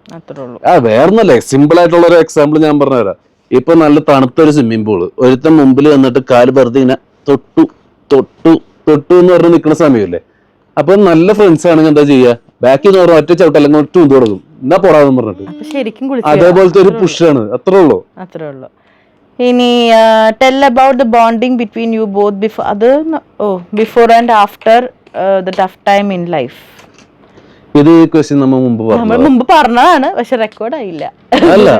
വേറൊന്നല്ലേ, സിമ്പിൾ ആയിട്ടുള്ള ഒരു എക്സാമ്പിൾ ഞാൻ പറഞ്ഞുതരാം. ഇപ്പൊ നല്ല തണുത്തൊരു സ്വിമ്മിംഗ് പൂള്, ഒരുത്തൻ മുമ്പിൽ വന്നിട്ട് കാല് വെറുതെ ഇങ്ങനെ തൊട്ടു തൊട്ടു തൊട്ടു എന്ന് പറഞ്ഞ് നിൽക്കുന്ന സമയമല്ലേ. അപ്പൊ നല്ല ഫ്രണ്ട്സ് ആണെങ്കിൽ എന്താ ചെയ്യാ, ബാക്കിൽ നിന്ന് പറഞ്ഞ ഒറ്റ ചവിട്ടല്ലെങ്കിൽ ഒറ്റ ഉന്ത് കൊടുക്കും, എന്നാ പോടാന്ന് പറഞ്ഞിട്ട്. അതേപോലത്തെ ഒരു പുഷാണ്. അത്രേ ഉള്ളൂ. ഇനി tell about the bonding between you both before and after the tough time in life. ഇത് ക്വസ്റ്റ്യൻ നമ്മൾ മുമ്പ് പറഞ്ഞതാണ്, പക്ഷെ റെക്കോർഡ് ആയില്ല. അല്ല,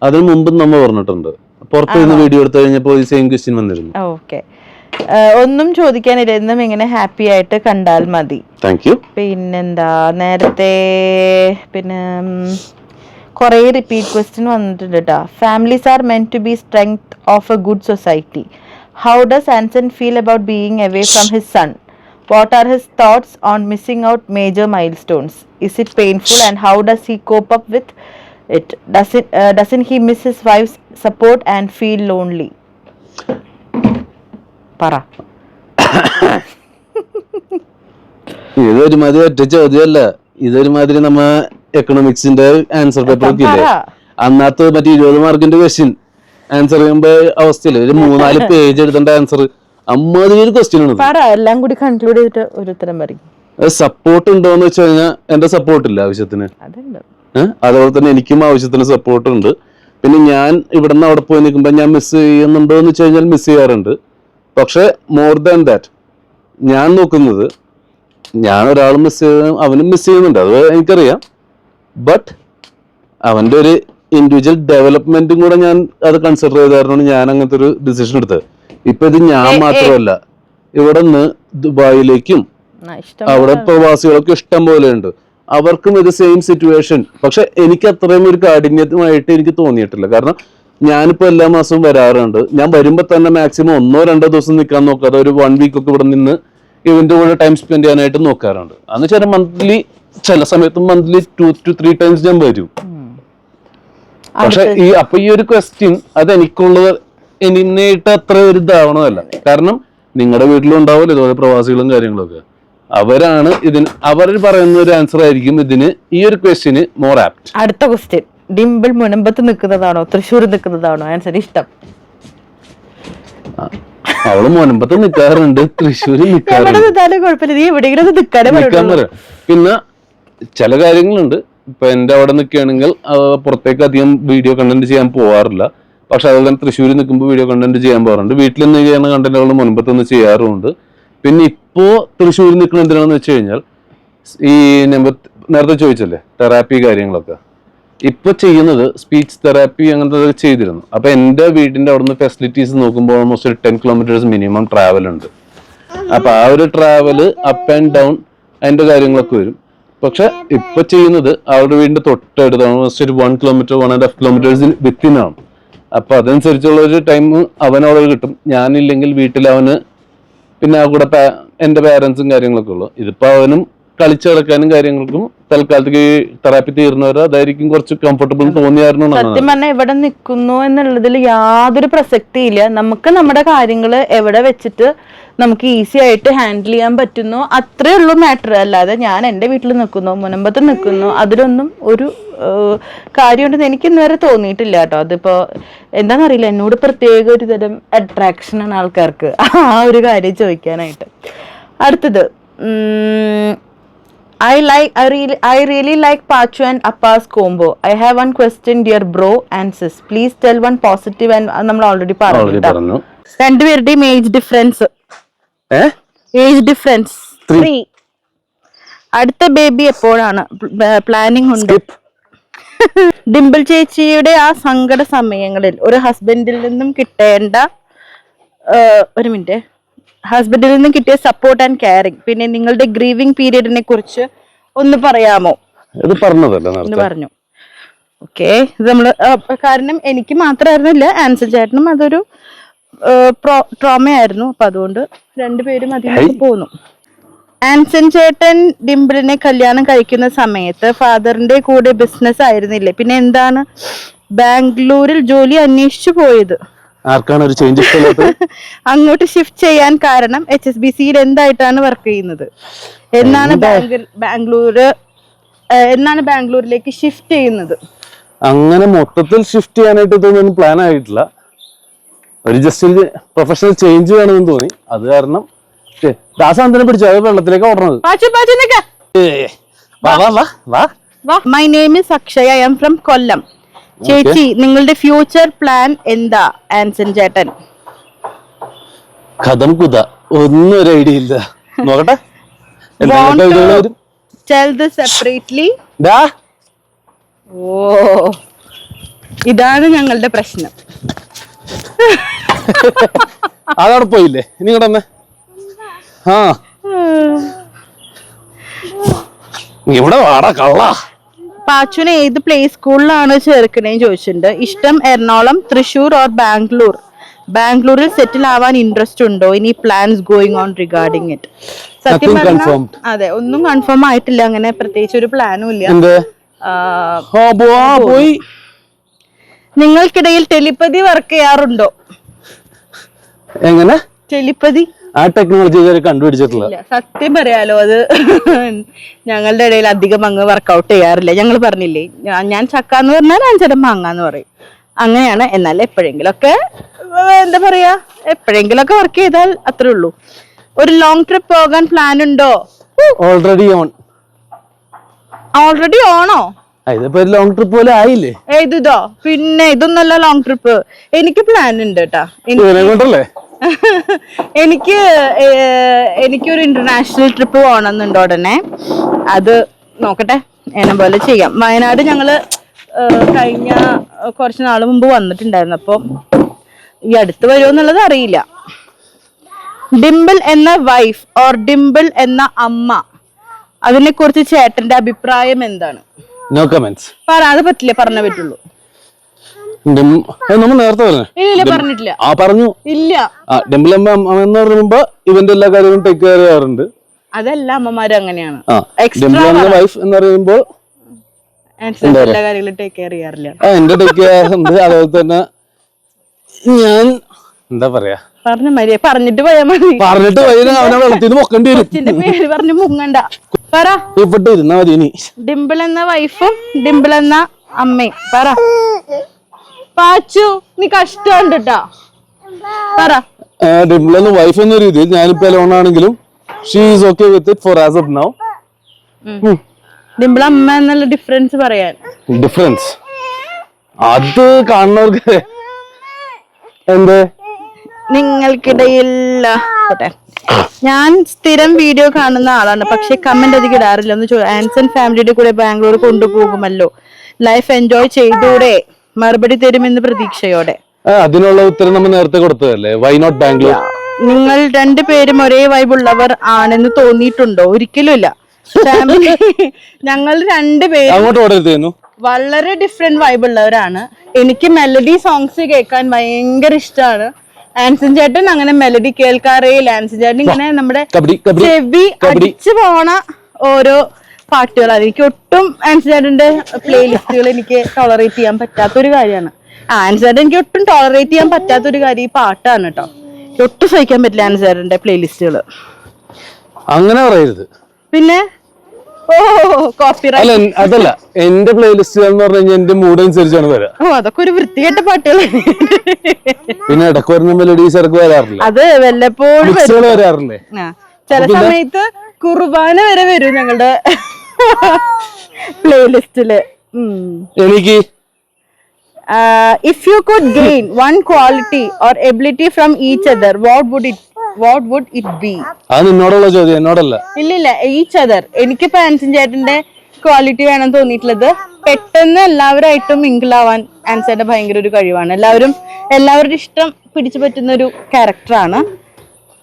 അതിന് മുമ്പ് നമ്മൾ പറഞ്ഞിട്ടുണ്ട്. പുറത്ത് നിന്ന് വീഡിയോ എടുത്തു കഴിഞ്ഞപ്പോൾ ഈ സെയിം ക്വസ്റ്റ്യൻ വന്നിരുന്നു. ഓക്കെ, ഒന്നും ചോദിക്കാനില്ല, എന്നും ഇങ്ങനെ ഹാപ്പി ആയിട്ട് കണ്ടാൽ മതി. Thank you. പിന്നെന്താ, നേരത്തെ പിന്നെ കുറെ റിപ്പീറ്റ് ക്വസ്റ്റ്യൻ വന്നിട്ടുണ്ട് കേട്ടോ. Families are meant to be strength of a good society. How does Anson feel about being away from his son? What are his thoughts on missing out major milestones? Is it painful and how does he cope up with it? Doesn't he miss his wife's support and feel lonely? Para. ഇതൊരുമാതിരി ഒറ്റ ചോദ്യമല്ല, ഇതൊരുമാതിരി നമ്മ എക്കണോമിക്സിന്റെ answer paper ഒക്കെ ഇല്ലേ, അന്നത്തെ മറ്റേ 20 മാർക്കിന്റെ question answer ചെയ്യുമ്പോ അവസ്ഥയില്ല, ഒരു 3-4 page എടുത്തേണ്ട answer. അമ്മാതിരി ഒരു ക്വസ്റ്റ്യൻ ആണ്. എല്ലാം കൂടി കൺക്ലൂഡ് ചെയ്തിട്ട് ഒരു ഉത്തരം പറയും. സപ്പോർട്ട് ഉണ്ടോന്ന് വെച്ച് കഴിഞ്ഞാൽ എന്റെ സപ്പോർട്ട് ഇല്ല ആവശ്യത്തിന്. അതുപോലെ തന്നെ എനിക്കും ആവശ്യത്തിന് സപ്പോർട്ട് ഉണ്ട്. പിന്നെ ഞാൻ ഇവിടെ നിന്ന് അവിടെ പോയി നിൽക്കുമ്പോൾ ഞാൻ മിസ് ചെയ്യുന്നുണ്ടോ എന്ന് വെച്ച് കഴിഞ്ഞാൽ മിസ് ചെയ്യാറുണ്ട്. പക്ഷെ മോർ ദാൻ ദാറ്റ് ഞാൻ നോക്കുന്നത്, ഞാൻ ഒരാൾ മിസ് ചെയ്ത് അവനും മിസ് ചെയ്യുന്നുണ്ട്, അത് എനിക്കറിയാം. ബട്ട് അവന്റെ ഒരു ഇൻഡിവിജ്വൽ ഡെവലപ്മെന്റും കൂടെ ഞാൻ അത് കൺസിഡർ ചെയ്തായിരുന്നു ഞാൻ അങ്ങനത്തെ ഒരു ഡിസിഷൻ എടുത്തത്. ഇപ്പൊ ഇത് ഞാൻ മാത്രമല്ല, ഇവിടെ നിന്ന് ദുബായിലേക്കും അവിടെ പ്രവാസികളൊക്കെ ഇഷ്ടം പോലെ ഉണ്ട്, അവർക്കും ഇത് സെയിം സിറ്റുവേഷൻ. പക്ഷെ എനിക്ക് അത്രയും ഒരു കാഠിന്യമായിട്ട് എനിക്ക് തോന്നിയിട്ടില്ല. കാരണം ഞാനിപ്പോ എല്ലാ മാസവും വരാറുണ്ട്. ഞാൻ വരുമ്പോ തന്നെ മാക്സിമം 1-2 ദിവസം നിൽക്കാൻ നോക്കാതെ ഒരു 1 week ഒക്കെ ഇവിടെ നിന്ന് ഇവന്റെ കൂടെ ടൈം സ്പെൻഡ് ചെയ്യാനായിട്ട് നോക്കാറുണ്ട്. അന്ന് ചില മന്ത്ലി, ചില സമയത്ത് മന്ത്ലി 2 to 3 times ഞാൻ വരും. പക്ഷെ ഈ ഒരു ക്വസ്റ്റ്യൻ അത് എനിക്കുള്ളത് എന്നിട്ട് അത്ര ഒരു ഇതാവണമല്ല. കാരണം നിങ്ങളുടെ വീട്ടിലും ഉണ്ടാവില്ല ഇതുപോലെ പ്രവാസികളും കാര്യങ്ങളൊക്കെ. അവരാണ് ഇതിന്, അവർ പറയുന്ന ഒരു ആൻസർ ആയിരിക്കും ഇതിന്, ഈ ഒരു ക്വസ്റ്റ്യന് മോർ ആപ്റ്റ്. അടുത്ത ക്വസ്റ്റ്യൻ, ഡിംപിൾ മുനമ്പത്ത് നിൽക്കുന്നതാണോ തൃശ്ശൂർ നിൽക്കുന്നതാണോ ആൻസർ ഇഷ്ടം? അവള് മുനമ്പത്ത് നിൽക്കാറുണ്ട്, തൃശ്ശൂര് നിൽക്കാറുണ്ട്. പിന്നെ ചില കാര്യങ്ങളുണ്ട്. ഇപ്പൊ എന്റെ അവിടെ നിൽക്കുകയാണെങ്കിൽ പുറത്തേക്ക് അധികം വീഡിയോ കണ്ടന്റ് ചെയ്യാൻ പോവാറില്ല. പക്ഷെ അതുപോലെ തന്നെ തൃശ്ശൂർ നിൽക്കുമ്പോൾ വീഡിയോ കണ്ടന്റ് ചെയ്യാൻ പോകാറുണ്ട്. വീട്ടിൽ നിന്ന് ചെയ്യുന്ന കണ്ടന്റുകൾ മുൻപത്തൊന്ന് ചെയ്യാറുമുണ്ട്. പിന്നെ ഇപ്പോ തൃശ്ശൂർ നിൽക്കുന്ന എന്തിനാണെന്ന് വെച്ച് കഴിഞ്ഞാൽ, ഈ നേരത്തെ ചോദിച്ചല്ലേ തെറാപ്പി കാര്യങ്ങളൊക്കെ, ഇപ്പൊ ചെയ്യുന്നത് സ്പീച്ച് തെറാപ്പി അങ്ങനത്തെ ചെയ്തിരുന്നു. അപ്പൊ എന്റെ വീടിന്റെ അവിടുന്ന് ഫെസിലിറ്റീസ് നോക്കുമ്പോൾ ഓൾമോസ്റ്റ് ഒരു 10 kilometers മിനിമം ട്രാവൽ ഉണ്ട്. അപ്പൊ ആ ഒരു ട്രാവല് അപ്പ് ആൻഡ് ഡൗൺ അതിന്റെ കാര്യങ്ങളൊക്കെ വരും. പക്ഷെ ഇപ്പൊ ചെയ്യുന്നത് അവരുടെ വീടിന്റെ തൊട്ടടുത്ത് ഓൾമോസ്റ്റ് ഒരു 1 kilometer 1.5 kilometers വിത്തിനാണ്. അപ്പൊ അതനുസരിച്ചുള്ള ഒരു ടൈം അവനവിടെ കിട്ടും. ഞാനില്ലെങ്കിൽ വീട്ടിൽ അവന്, പിന്നെ ആ കൂടെ എന്റെ പാരന്റ്സും കാര്യങ്ങളൊക്കെ ഉള്ളു. ഇതിപ്പോ അവനും കളിച്ചു കിടക്കാനും കാര്യങ്ങൾക്കും തൽക്കാലത്തേക്ക് തെറാപ്പി തീർന്നവരെ അതായിരിക്കും കുറച്ച് കംഫർട്ടബിൾ തോന്നിയായിരുന്നു സത്യം പറഞ്ഞാൽ എവിടെ നിൽക്കുന്നു എന്നുള്ളതിൽ യാതൊരു പ്രസക്തിയില്ല. നമുക്ക് നമ്മുടെ കാര്യങ്ങൾ എവിടെ വെച്ചിട്ട് നമുക്ക് ഈസി ആയിട്ട് ഹാൻഡിൽ ചെയ്യാൻ പറ്റുന്നു അത്രേ ഉള്ളൂ മാറ്റർ. അല്ലാതെ ഞാൻ എൻ്റെ വീട്ടിൽ നിൽക്കുന്നു മുനമ്പത്ത് നിൽക്കുന്നു അതിലൊന്നും ഒരു കാര്യമുണ്ടെന്ന് എനിക്ക് ഇന്നുവരെ തോന്നിയിട്ടില്ല കേട്ടോ. അതിപ്പോ എന്താണെന്നറിയില്ല, എന്നോട് പ്രത്യേക ഒരു തരം അട്രാക്ഷനാണ് ആൾക്കാർക്ക് ആ ഒരു കാര്യം ചോദിക്കാനായിട്ട്. അടുത്തത്, I really like Pachu and Appa's combo. I have one question, dear bro and sis. Please tell one positive and നമ്മൾ ഓൾറെഡി പറഞ്ഞു. രണ്ടുപേരുടെയും ഏജ് ഡിഫറൻസ് 3. അടുത്ത ബേബി എപ്പോഴാണ്? പ്ലാനിങ് ഉണ്ട്. ഡിംപിൾ ചേച്ചിയുടെ ആ സങ്കട സമയങ്ങളിൽ ഒരു ഹസ്ബൻഡിൽ നിന്നും കിട്ടേണ്ട ഹസ്ബൻഡിൽ നിന്നും കിട്ടിയ സപ്പോർട്ട് ആൻഡ് കെയറിങ്, പിന്നെ നിങ്ങളുടെ ഗ്രീവിംഗ് പീരീഡിനെ കുറിച്ച് ഒന്ന് പറയാമോ? എന്ന് പറഞ്ഞു. ഓക്കെ, ഇത് നമ്മള് കാരണം എനിക്ക് മാത്രമായിരുന്നില്ല, ആൻസൺ ചേട്ടനും അതൊരു ട്രോമയായിരുന്നു. അപ്പൊ അതുകൊണ്ട് രണ്ടുപേരും അതിലേക്ക് പോന്നു. ആൻസൺ ചേട്ടൻ ഡിംപിളിനെ കല്യാണം കഴിക്കുന്ന സമയത്ത് ഫാദറിന്റെ കൂടെ ബിസിനസ് ആയിരുന്നില്ലേ, പിന്നെ എന്താണ് ബാംഗ്ലൂരിൽ ജോലി അന്വേഷിച്ചു പോയത്? ആർക്കാണ് ഒരു ചേഞ്ച് അങ്ങോട്ട് ഷിഫ്റ്റ് ചെയ്യാൻ കാരണം? HSBCയിൽ എന്തായിട്ടാണ് വർക്ക് ചെയ്യുന്നത്? എന്നാണ് ബാംഗ്ലൂരിലേക്ക് ഷിഫ്റ്റ് ചെയ്യുന്നത്? അങ്ങനെ മൊത്തത്തിൽ ഷിഫ്റ്റ് ചെയ്യാനായിട്ട് ഇതൊന്നും പ്ലാൻ ആയിട്ടില്ല. ഒരു ജസ്റ്റ് ഒരു പ്രൊഫഷണൽ ചേഞ്ച് വേണമെന്ന് തോന്നി. അത് കാരണം ദാസാന്തനെ പിടിച്ചു അത് വെള്ളത്തിലേക്ക് ഓടുന്നത്. My name is Akshaya, I am from Kollam. ചേച്ചി, നിങ്ങളുടെ ഫ്യൂച്ചർ പ്ലാൻ എന്താ? ആൻസൺ ചേട്ടൻ കഥം കുത ഒന്നും ഒരു ഐഡിയ ഇല്ല. നോക്കട്ടെ. Tell this separately. ഓ, ഇതാണ് ഞങ്ങളുടെ പ്രശ്നം. അതവിടെ പോയില്ലേ? ഇനി ഇങ്ങോട്ട് വന്നേ. ഇവിടെ വാടാ കള്ള. പാച്ചുനെ ഏത് പ്ലേ സ്കൂളിലാണ് ചേർക്കണേന്ന് ചോദിച്ചിട്ടുണ്ട്. ഇഷ്ടം എറണാകുളം, തൃശൂർ ഓർ ബാംഗ്ലൂർ? ബാംഗ്ലൂരിൽ സെറ്റിൽ ആവാൻ ഇൻട്രസ്റ്റ് ഉണ്ടോ? ഇനി plans going on regarding it? സത്യം പറഞ്ഞാൽ അതെ, ഒന്നും കൺഫേം ആയിട്ടില്ല. അങ്ങനെ പ്രത്യേകിച്ച് ഒരു പ്ലാനും ഇല്ല. നിങ്ങൾക്കിടയിൽ ടെലിപ്പതി വർക്ക് ചെയ്യാറുണ്ടോ? എങ്ങനെ ടെലിപ്പതി? ആ ടെക്നോളജി കണ്ടുപിടിച്ചിട്ടില്ല. സത്യം പറയാലോ, അത് ഞങ്ങളുടെ ഇടയിൽ അധികം അങ്ങ് വർക്കൗട്ട് ചെയ്യാറില്ല. ഞങ്ങൾ പറഞ്ഞില്ലേ, ഞാൻ ചക്കാന്ന് പറഞ്ഞാൽ അഞ്ചരം മാങ്ങാന്ന് പറയും. അങ്ങനെയാണ്. എന്നാൽ എപ്പോഴെങ്കിലൊക്കെ എന്താ പറയാ, എപ്പോഴെങ്കിലൊക്കെ വർക്ക് ചെയ്താൽ അത്രേ ഉള്ളൂ. ഒരു ലോങ് ട്രിപ്പ് പോകാൻ പ്ലാൻ ഉണ്ടോ? ഓൾറെഡി ഓണോ? ഇതിപ്പോ ലോങ് ട്രിപ്പ് പോലെ ആയില്ലേ? ഇതോ? പിന്നെ ഇതൊന്നല്ല ലോങ് ട്രിപ്പ്. എനിക്ക് പ്ലാൻ ഉണ്ട് കേട്ടാ. എനിക്കൊരു ഇന്റർനാഷണൽ ട്രിപ്പ് പോകണമെന്നുണ്ട് ഉടനെ. അത് നോക്കട്ടെ, എന്നെ പോലെ ചെയ്യാം. വയനാട് ഞങ്ങള് കഴിഞ്ഞ കുറച്ച് നാൾ മുമ്പ് വന്നിട്ടുണ്ടായിരുന്നു. അപ്പൊ ഈ അടുത്ത് വരുമോ എന്നുള്ളത് അറിയില്ല. ഡിംപിൾ എന്ന വൈഫ് ഓർ ഡിംപിൾ എന്ന അമ്മ, അതിനെ കുറിച്ച് ചേട്ടന്റെ അഭിപ്രായം എന്താണ്? No comments. പറയാതെ പറ്റില്ല, പറഞ്ഞേ പറ്റുള്ളൂ. നേരത്തെ പറഞ്ഞിട്ടില്ല. പറഞ്ഞു ഇല്ല. ഡിംപിൾ എന്ന് പറയുമ്പോ ഇവന്റെ എല്ലാ കാര്യങ്ങളും ടേക്ക് കെയർ ചെയ്യാറുണ്ട്. അതല്ല, അമ്മമാര് അങ്ങനെയാണ്. വൈഫ് എന്ന് പറയുമ്പോ എല്ലാ കാര്യങ്ങളും ടേക്ക് കെയർ ചെയ്യാറില്ല. എന്റെ ടേക്ക് കെയർ ഉണ്ട്. അതുപോലെ തന്നെ ഞാൻ എന്താ പറയാ, പറഞ്ഞിട്ട് പോയാ മതി. പറഞ്ഞിട്ട് അവനെ വെള്ളത്തിൽ പൊക്കേണ്ടി വരും. പേര് പറഞ്ഞു മുങ്ങണ്ട. പറ. ഇവിടെ ഇരുന്നാ മതി. ഇനി ഡിംപിൾ എന്ന വൈഫും ഡിംപിൾ എന്ന അമ്മയും പറ. പാച്ചു, നീ കഷ്ടമുണ്ട് കേട്ടാ. പറ. ഡിംപിൾ എന്ന വൈഫ് എന്ന രീതിയിൽ ഞാനിപ്പോ ലോൺ ആണെങ്കിലും she is okay with it for as of now. Dimple അമ്മ എന്നുള്ള ഡിഫറൻസ് പറയാൻ. ഡിഫറൻസ് അത് കാണുന്നവർക്ക് എന്ത് നിങ്ങൾക്കിടയിൽ ഞാൻ സ്ഥിരം വീഡിയോ കാണുന്ന ആളാണ്, പക്ഷെ കമന്റ് അധികം ഇടാറില്ല. ഒന്ന് ആൻസൺ ഫാമിലിയുടെ കൂടെ ബാംഗ്ലൂർ കൊണ്ടുപോകുമല്ലോ, ലൈഫ് എൻജോയ് ചെയ്തൂടെ? മറുപടി തരുമെന്ന് പ്രതീക്ഷയോടെ. അതിനുള്ള ഉത്തരം നമ്മൾ നേരത്തെ കൊടുത്തതല്ലേ. Why not Bangalore? നിങ്ങൾ രണ്ടുപേരും ഒരേ വൈബുള്ളവർ ആണെന്ന് തോന്നിയിട്ടുണ്ടോ? ഒരിക്കലും ഇല്ല. ഫാമിലി ഞങ്ങൾ രണ്ടുപേരും വളരെ ഡിഫറെന്റ് വൈബുള്ളവരാണ്. എനിക്ക് മെലഡി സോങ്സ് കേൾക്കാൻ ഭയങ്കര ഇഷ്ടമാണ്. ആൻസൺ ചേട്ടൻ അങ്ങനെ മെലഡി കേൾക്കാറേ ഇല്ല. ആൻസൺ ചേട്ടൻ ഇങ്ങനെ നമ്മുടെ ചെവി അടിച്ചു പോണ ഓരോ പാട്ടുകളാണ്. എനിക്ക് ഒട്ടും ആൻസിഡാഡിന്റെ പ്ലേലിസ്റ്റുകൾ എനിക്ക് ടോളറേറ്റ് ചെയ്യാൻ പറ്റാത്തൊരു കാര്യമാണ്. ആൻസിഡാഡ് എനിക്ക് ഒട്ടും ടോളറേറ്റ് ചെയ്യാൻ പറ്റാത്തൊരു കാര്യം ഈ പാട്ടാണ് കേട്ടോ. ഒട്ടും സഹിക്കാൻ പറ്റില്ല ആൻസിഡാഡിന്റെ പ്ലേലിസ്റ്റുകൾ. അങ്ങനെ പറയരുത്. പിന്നെ അല്ല അതല്ല, എന്റെ പ്ലേലിസ്റ്റ് എന്ന് പറഞ്ഞു കഴിഞ്ഞാൽ എന്റെ മൂഡ് അനുസരിച്ചാണ് വരാം. അതൊക്കെ ഒരു വൃത്തികെട്ട പാട്ടുകൾ. പിന്നെ ഇടക്ക് വരുന്ന മെലഡീസ് ഇടക്ക് വരാറില്ല, അത് വല്ലപ്പോഴും വരാറില്ലേ. ചില സമയത്ത് കുർബാന വരെ വരും ഞങ്ങളുടെ പ്ലേലിസ്റ്റില്. എനിക്ക് if you could gain one quality or ability from each other, what would it be? അത് നിന്നോടുള്ള ചോദ്യം, എന്നോടല്ല. ഇല്ലില്ല, ഈച്ച് അതർ. എനിക്കിപ്പോ ആൻസൺ ചേട്ടന്റെ ക്വാളിറ്റി വേണം തോന്നിയിട്ടുള്ളത്, പെട്ടെന്ന് എല്ലാവരായിട്ടും മിങ്കിൾ ആവാൻ ആൻസന്റെ ഭയങ്കര ഒരു കഴിവാണ്. എല്ലാവരുടെ ഇഷ്ടം പിടിച്ചു പറ്റുന്ന ഒരു ക്യാരക്ടറാണ്.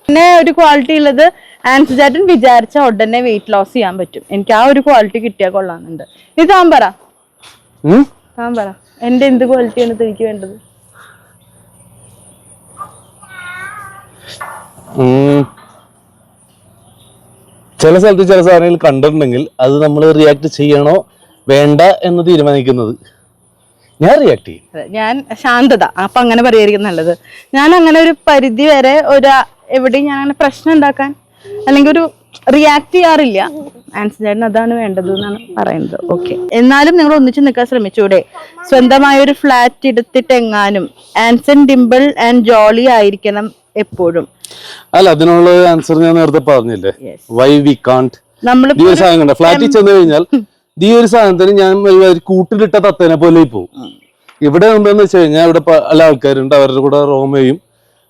പിന്നെ ഒരു ക്വാളിറ്റി ഉള്ളത്, ആൻസൺ ചേട്ടൻ വിചാരിച്ച ഉടനെ വെയിറ്റ് ലോസ് ചെയ്യാൻ പറ്റും. എനിക്ക് ആ ഒരു ക്വാളിറ്റി കിട്ടിയാൽ കൊള്ളാന്നുണ്ട്. നീ താൻ പറ എന്റെ എന്ത് ക്വാളിറ്റിയാണ് എനിക്ക് വേണ്ടത്? ചില സ്ഥലത്ത് ചില സാധനങ്ങൾ കണ്ടിട്ടുണ്ടെങ്കിൽ അത് നമ്മൾ റിയാക്ട് ചെയ്യണോ വേണ്ട എന്ന് തീരുമാനിക്കുന്നത് ഞാൻ റിയാക്ട് ചെയ്യും. ഞാൻ ശാന്തത, അപ്പൊ അങ്ങനെ പറയായിരിക്കും നല്ലത്. ഞാൻ അങ്ങനെ ഒരു പരിധി വരെ എവിടെയും ഞാൻ അങ്ങനെ പ്രശ്നം ഉണ്ടാക്കാൻ അല്ലെങ്കിൽ ഒരു റിയാക്ട് ചെയ്യാറില്ല. ആൻസൺ ചേട്ടൻ അതാണ് വേണ്ടത് എന്നാണ് പറയുന്നത്. ഓക്കെ, എന്നാലും നിങ്ങൾ ഒന്നിച്ച് നിൽക്കാൻ ശ്രമിച്ചൂടെ? സ്വന്തമായ ഒരു ഫ്ലാറ്റ് എടുത്തിട്ട് എങ്ങാനും ആൻസൺ ഡിംപിൾ ആൻഡ് ജോളി ആയിരിക്കണം എപ്പോഴും. അല്ല, അതിനുള്ള ആൻസർ ഞാൻ നേരത്തെ പറഞ്ഞില്ലേ, വൈ വി കാണ്ട്. ഈ ഒരു സാധനം കണ്ട ഫ്ലാറ്റിൽ ചെന്ന് കഴിഞ്ഞാൽ ഈ ഒരു സാധനത്തിന് ഞാൻ കൂട്ടിലിട്ട തത്തേനെ പോലെ പോകും. ഇവിടെ എന്താന്ന് വെച്ച് കഴിഞ്ഞാൽ ഇവിടെ പല ആൾക്കാരുണ്ട്, അവരുടെ കൂടെ റോമയും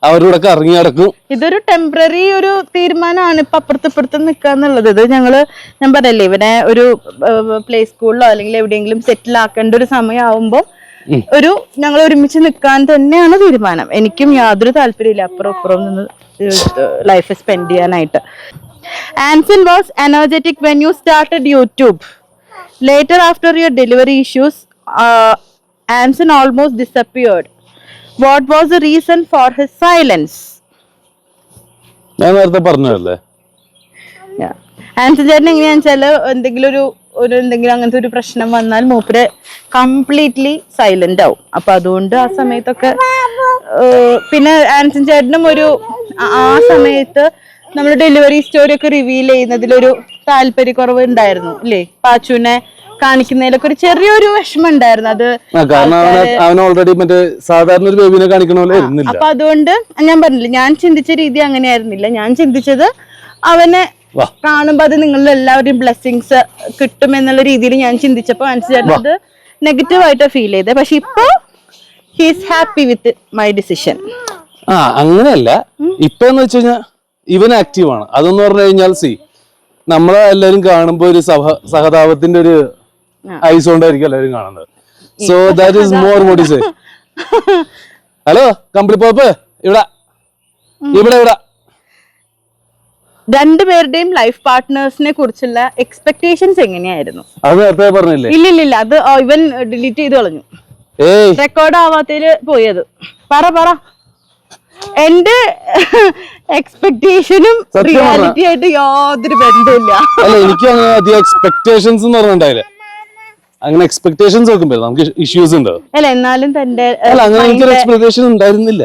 അവരുടെ കൂടെ ഇറങ്ങി നടക്കും. ഇതൊരു ടെമ്പററി ഒരു തീരുമാനമാണ് ഇപ്പൊ അപ്പുറത്ത് നിൽക്കാന്നുള്ളത്. ഇത് ഞാൻ പറയല്ലേ, ഇവനെ ഒരു പ്ലേ സ്കൂളിലോ അല്ലെങ്കിൽ എവിടെയെങ്കിലും സെറ്റിൽ ആക്കേണ്ട ഒരു സമയമാവുമ്പോ ഞങ്ങൾ ഒരുമിച്ച് നിൽക്കാൻ തന്നെയാണ് തീരുമാനം. എനിക്കും യാതൊരു താല്പര്യമില്ല അപ്പുറം നിന്ന് ലൈഫ് സ്പെൻഡ് ചെയ്യാനായിട്ട്. Anson was energetic when you started YouTube. Later after your delivery issues Anson almost disappeared. What was the reason for his silence? ഞാൻ നേരത്തെ പറഞ്ഞല്ലേ, ആൻസൺ ചേട്ടൻ എങ്ങനെയാന്ന് വെച്ചാല് എന്തെങ്കിലും അങ്ങനത്തെ ഒരു പ്രശ്നം വന്നാൽ മൂപ്പര് കംപ്ലീറ്റ്ലി സൈലന്റ് ആവും. അപ്പൊ അതുകൊണ്ട് ആ സമയത്തൊക്കെ പിന്നെ ആൻസൺ ചേട്ടനും ആ സമയത്ത് നമ്മൾ ഡെലിവറി സ്റ്റോറി ഒക്കെ റിവീൽ ചെയ്യുന്നതിലൊരു താല്പര്യക്കുറവ് ഉണ്ടായിരുന്നു അല്ലേ? പാച്ചുവിനെ കാണിക്കുന്നതിലൊക്കെ ഒരു ചെറിയൊരു വിഷമം ഉണ്ടായിരുന്നു. അത് ഓൾറെഡി മറ്റേ സാധാരണ ഒരു ബേബിനെ കാണിക്കണ. അപ്പൊ അതുകൊണ്ട് ഞാൻ പറഞ്ഞില്ല, ഞാൻ ചിന്തിച്ച രീതി അങ്ങനെയായിരുന്നില്ല. ഞാൻ ചിന്തിച്ചത് അവനെ കാണുമ്പോ അത് നിങ്ങളുടെ എല്ലാവരുടെയും ബ്ലെസ്സിങ്സ് കിട്ടും എന്നുള്ള രീതിയിൽ ഞാൻ ചിന്തിച്ചപ്പോ മനസ്സിലായത് നെഗറ്റീവ് ആയിട്ട് ഫീൽ ചെയ്തത്. പക്ഷെ ഇപ്പൊ he's happy with my decision. അങ്ങനെയല്ല, ഇപ്പൊ എന്ന് വെച്ച് കഴിഞ്ഞാൽ ഇവൻ ആക്റ്റീവ് ആണ്. അതെന്ന് പറഞ്ഞു കഴിഞ്ഞാൽ നമ്മളെ എല്ലാരും കാണുമ്പോ ഒരു സഹതാപത്തിന്റെ ഒരു ഐസ് കൊണ്ടായിരിക്കും എല്ലാവരും കാണുന്നത്. So that is more vote you say. Hello കമ്പിളി പോപ്പ്, ഇവിടെ രണ്ടുപേരുടെയും ലൈഫ് പാർട്ട്നേഴ്സിനെ കുറിച്ചുള്ള എക്സ്പെക്ടേഷൻസ് എങ്ങനെയായിരുന്നു? അത് നേരത്തെ പറഞ്ഞില്ലേ? ഇല്ല, അത് ഇവൻ ഡിലീറ്റ് ചെയ്ത് കളഞ്ഞു. റെക്കോർഡ് ആവാത്തതില് പോയത്. പറ എന്റെ എക്സ്പെക്ടേഷനും റിയാലിറ്റി ആയിട്ട് യാതൊരു ബന്ധമില്ല. അല്ല, എനിക്ക് അങ്ങനെ അധികം എക്സ്പെക്ടേഷൻസ് എന്ന് പറഞ്ഞിട്ടുണ്ടായില്ല. അങ്ങനെ എക്സ്പെക്ടേഷൻസ് നോക്കുമ്പോ നമുക്ക് ഇഷ്യൂസ് ഉണ്ടോ? അല്ല, എന്നാലും തന്റെ അങ്ങനെ എനിക്കൊരു എക്സ്പെക്ടേഷൻ ഉണ്ടായിരുന്നില്ല.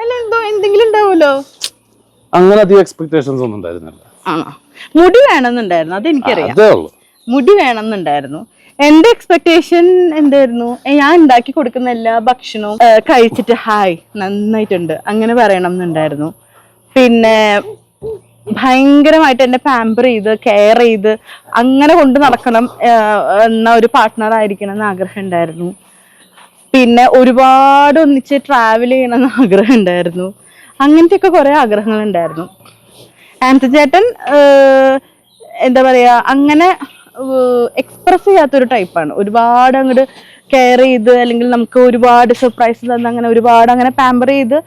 അല്ല, എന്തെങ്കിലും ഉണ്ടാവുമല്ലോ. അങ്ങനെ അധികം എക്സ്പെക്ടേഷൻസ് ഒന്നും ഉണ്ടായിരുന്നില്ല. ആണോ? മുടി വേണമെന്നുണ്ടായിരുന്നു, അതെനിക്കറിയാം. മുടി വേണമെന്നുണ്ടായിരുന്നു. എന്റെ എക്സ്പെക്ടേഷൻ എന്തായിരുന്നു? ഞാൻ ഉണ്ടാക്കി കൊടുക്കുന്ന എല്ലാ ഭക്ഷണവും കഴിച്ചിട്ട് ഹായ് നന്നായിട്ടുണ്ട് അങ്ങനെ പറയണം എന്നുണ്ടായിരുന്നു. പിന്നെ ഭയങ്കരമായിട്ട് എന്നെ പാമ്പർ ചെയ്ത് കെയർ ചെയ്ത് അങ്ങനെ കൊണ്ട് നടക്കണം എന്ന ഒരു പാർട്ട്ണർ ആയിരിക്കണം എന്ന് ആഗ്രഹം ഉണ്ടായിരുന്നു. പിന്നെ ഒരുപാട് ഒന്നിച്ച് ട്രാവൽ ചെയ്യണം എന്ന് ആഗ്രഹം ഉണ്ടായിരുന്നു. അങ്ങനത്തെയൊക്കെ കുറെ ആഗ്രഹങ്ങൾ ഉണ്ടായിരുന്നു. ആൻസൺ ചേട്ടൻ എന്താ പറയാ, അങ്ങനെ എക്സ്പ്രസ് ചെയ്യാത്തൊരു ടൈപ്പാണ്. ഒരുപാട് അങ്ങോട്ട് കെയർ ചെയ്ത് അല്ലെങ്കിൽ നമുക്ക് ഒരുപാട് സർപ്രൈസ് തന്ന് അങ്ങനെ ഒരുപാട് അങ്ങനെ പാമ്പർ ചെയ്ത്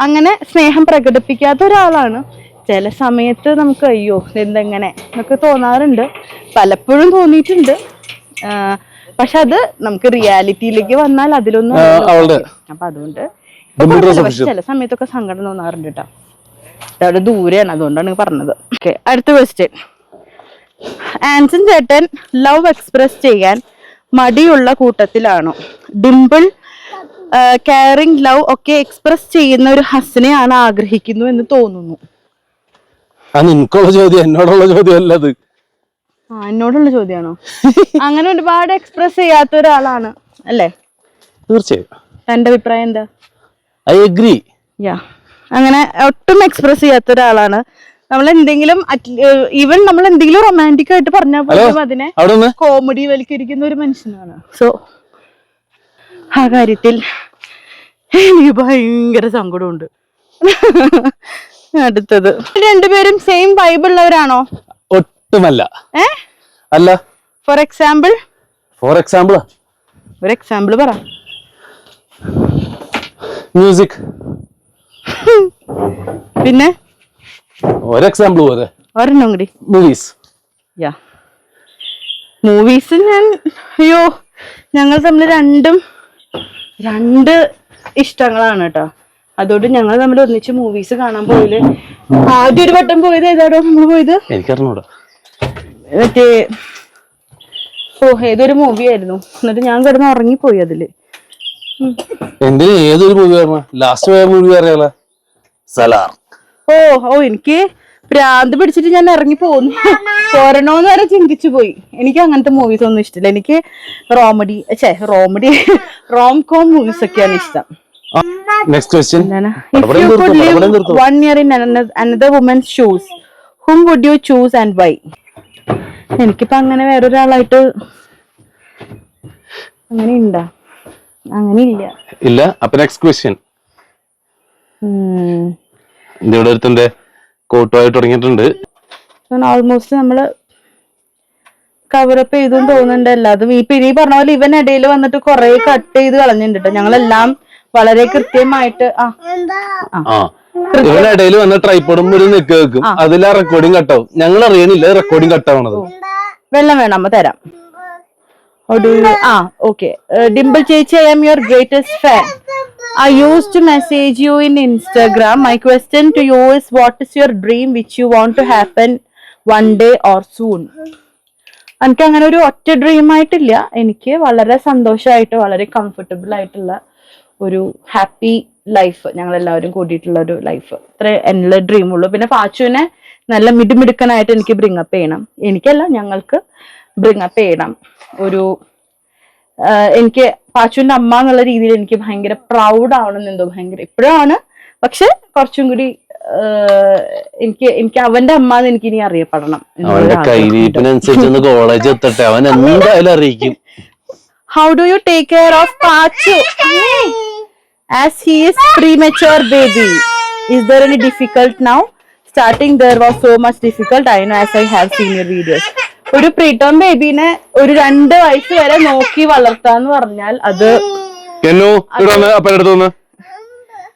അങ്ങനെ സ്നേഹം പ്രകടിപ്പിക്കാത്ത ഒരാളാണ്. ചില സമയത്ത് നമുക്ക് അയ്യോ എന്തെങ്ങനെ എന്നൊക്കെ തോന്നാറുണ്ട്, പലപ്പോഴും തോന്നിയിട്ടുണ്ട്. പക്ഷെ അത് നമുക്ക് റിയാലിറ്റിയിലേക്ക് വന്നാൽ അതിലൊന്നും അപ്പൊ അതുകൊണ്ട് ചില സമയത്തൊക്കെ സങ്കടം തോന്നാറുണ്ട് കേട്ടോ. അവിടെ ദൂരെയാണ്, അതുകൊണ്ടാണ് പറഞ്ഞത്. ഓക്കെ, അടുത്ത ക്വസ്റ്റ്യൻ. ആൻസൺ ചേട്ടൻ ലവ് എക്സ്പ്രസ് ചെയ്യാൻ മടിയുള്ള കൂട്ടത്തിലാണോ? ഡിംപിൾ കെയറിംഗ് ലവ് ഒക്കെ എക്സ്പ്രസ് ചെയ്യുന്ന ഒരു ഹസിനെയാണ് ആഗ്രഹിക്കുന്നു എന്ന് തോന്നുന്നു. നിനക്കുള്ള ചോദ്യം, എന്നോടുള്ള ചോദ്യം അല്ല അത്. എന്നോടുള്ള ചോദ്യമാണോ? അങ്ങനെ ഒരുപാട് എക്സ്പ്രസ് ചെയ്യാത്ത ഒരാളാണ് അല്ലേ? തീർച്ചയായും. തന്റെ അഭിപ്രായം എന്താ? I agree. അങ്ങനെ ഒട്ടും എക്സ്പ്രസ് ചെയ്യാത്ത ഒരാളാണ്. നമ്മൾ എന്തെങ്കിലും ഈവൻ നമ്മൾ എന്തെങ്കിലും റൊമാൻറ്റിക് ആയിട്ട് പറഞ്ഞാൽ പോലും അതിനെ കോമഡി വലിക്കരിക്കുന്ന ഒരു മനുഷ്യനാണ്. സോ ആ കാര്യത്തിൽ എനിക്ക് ഭയങ്കര സങ്കടമുണ്ട്. അടുത്തത്, രണ്ടുപേരും സെയിം വൈബ് ഉള്ളവരാണോ? ഒട്ടുമല്ല. അല്ല. ഫോർ എക്സാമ്പിൾ ഒരു എക്സാമ്പിൾ പറ. മ്യൂസിക്. പിന്നെ ഒരു എക്സാമ്പിൾ പോലെ ഒരെണ്ണം കൂടി. മൂവീസ് ഞങ്ങൾ തമ്മിൽ രണ്ട് ഇഷ്ടങ്ങളാണ് കേട്ടോ. അതുകൊണ്ട് ഞങ്ങൾ തമ്മിൽ ഒന്നിച്ച് മൂവീസ് കാണാൻ പോയില്. ആദ്യം ഒരു വട്ടം പോയത് ഏതാടോ നമ്മൾ പോയത്? എനിക്കറിഞ്ഞൂടാ. മറ്റേ ഏതൊരു മൂവി ആയിരുന്നു. എന്നിട്ട് ഞാൻ കിടന്ന് ഉറങ്ങിപ്പോയി അതില്. ഏതൊരു മൂവി? ലാസ്റ്റ് പോയ മൂവി അറിയാലോ, സലാർ. എനിക്ക് ഭ്രാന്ത് പിടിച്ചിട്ട് ഞാൻ ഇറങ്ങി പോന്നു. പോരണോന്ന് വരെ ചിന്തിച്ചു പോയി. എനിക്ക് അങ്ങനത്തെ മൂവീസ് ഒന്നും ഇഷ്ടമില്ല. എനിക്ക് റോം കോം മൂവീസ് ഒക്കെയാണ് ഇഷ്ടം. Next question. If you could live 1 year in another woman's shoes, whom would you choose and why? എനിക്കിപ്പോ അങ്ങനെ വേറൊരാളായിട്ട് അങ്ങനെ ഉണ്ടോ? അങ്ങനെ ഇല്ല. അപ്പൊ നെക്സ്റ്റ് ക്വസ്റ്റ്യൻ. ഇവിടെ ഒരുത്തന്റെ കോട്ടുമായിട്ട് തുടങ്ങിയിട്ടുണ്ട്. ഓൾമോസ്റ്റ് നമ്മള് കവറപ്പ് ചെയ്തു തോന്നുന്നുണ്ട് എല്ലാതും. ഈ പറഞ്ഞ പോലെ ഇവൻ ഇടയിൽ വന്നിട്ട് കുറെ കട്ട് ചെയ്ത് കളഞ്ഞിട്ടുണ്ട്. ഞങ്ങളെല്ലാം വളരെ കൃത്യമായിട്ട് ഇവനിടയിൽ വന്ന് ട്രൈപ്പോഡും ഒരു നിക്ക് വെക്കും. അതിലാ റെക്കോർഡിംഗ് കട്ടാവും. ഞങ്ങൾ അറിയണില്ല റെക്കോർഡിംഗ് കട്ടാവണത്. വെള്ളം വേണം, അമ്മ തരാം. Okay. Dimple Chechi, I am your greatest fan. I used to message you in Instagram. My question to you is, what is your dream which you want to happen one day or soon? എനിക്ക് അങ്ങനെ ഒരു ഒറ്റ dream ആയിട്ടില്ല. എനിക്ക് വളരെ സന്തോഷമായിട്ട് വളരെ comfortable ആയിട്ടുള്ള ഒരു ഹാപ്പി ലൈഫ്, ഞങ്ങൾ എല്ലാവരും കൂടിയിട്ടുള്ള ഒരു ലൈഫ്, അത്ര എൻ്റെ ഡ്രീം ഉള്ളൂ. പിന്നെ പാച്ചുവിനെ നല്ല മിടുമിടുക്കനായിട്ട് എനിക്ക് ബ്രിങ്ങപ്പ് ചെയ്യണം. എനിക്കല്ല, ഞങ്ങൾക്ക് ബ്രിങ്ങപ്പ് ചെയ്യണം. എനിക്ക് പാച്ചുവിന്റെ അമ്മ എന്നുള്ള രീതിയിൽ എനിക്ക് ഭയങ്കര പ്രൗഡ് ആവണമെന്ന് എന്തോ ഭയങ്കര ഇപ്പോഴാണ്. പക്ഷെ കുറച്ചും കൂടി എനിക്ക് അവന്റെ അമ്മ എന്ന് എനിക്ക് ഇനി അറിയപ്പെടണം. കോളേജ് എത്തട്ടെ, അവൻ എന്തായാലും അറിയിക്കും. How do you take care of Pachu as he is premature baby? Is there any difficult now? Starting there was so much difficult. I know, as I have seen your videos. ഒരു പ്രീടേം ബേബിനെ ഒരു 2 വയസ്സ് വരെ നോക്കി വളർത്താന്ന് പറഞ്ഞാൽ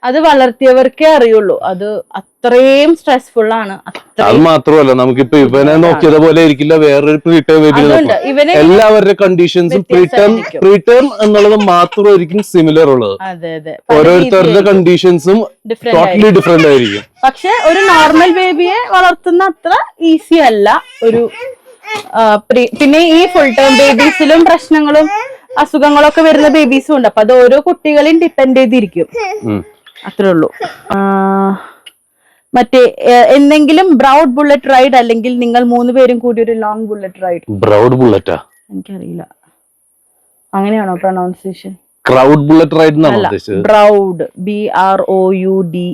അത് വളർത്തിയവർക്കേ അറിയുള്ളൂ. അത് അത്രയും സ്ട്രെസ്ഫുൾ ആണ്. അത് മാത്രമല്ല, നമുക്കിപ്പോ ഇവനെ നോക്കിയത് പോലെ ആയിരിക്കില്ല വേറൊരു പ്രീടേം ബേബി. എല്ലാവരുടെ കണ്ടീഷൻസും പ്രീടേം എന്നുള്ളത് മാത്രമായിരിക്കും സിമിലർ ഉള്ളത്. ഓരോരുത്തരുടെ കണ്ടീഷൻസും ടോട്ടലി ഡിഫറെന്റ് ആയിരിക്കും. പക്ഷെ ഒരു നോർമൽ ബേബിയെ വളർത്തുന്ന അത്ര ഈസി അല്ല ഒരു പിന്നെ ഈ ഫുൾ ടൈം ബേബീസിലും പ്രശ്നങ്ങളും അസുഖങ്ങളൊക്കെ വരുന്ന ബേബീസും ഉണ്ട്. അപ്പൊ അത് ഓരോ കുട്ടികളെയും ഡിപ്പെൻഡ് ചെയ്തിരിക്കും. അത്രേ ഉള്ളൂ. മറ്റേ എന്തെങ്കിലും ബ്രൗഡ് ബുള്ളറ്റ് റൈഡ് അല്ലെങ്കിൽ നിങ്ങൾ 3 പേരും കൂടി ഒരു ലോങ് ബുള്ളറ്റ് റൈഡ്? ബ്രൗഡ് ബുള്ളറ്റാ? എനിക്കറിയില്ല, അങ്ങനെയാണോ പ്രൊനൗൺസിയേഷൻ? ക്രൗഡ് ബുള്ളറ്റ് റൈഡ് എന്നാണോ ഉദ്ദേശിച്ചത്? Browed, BROUDE.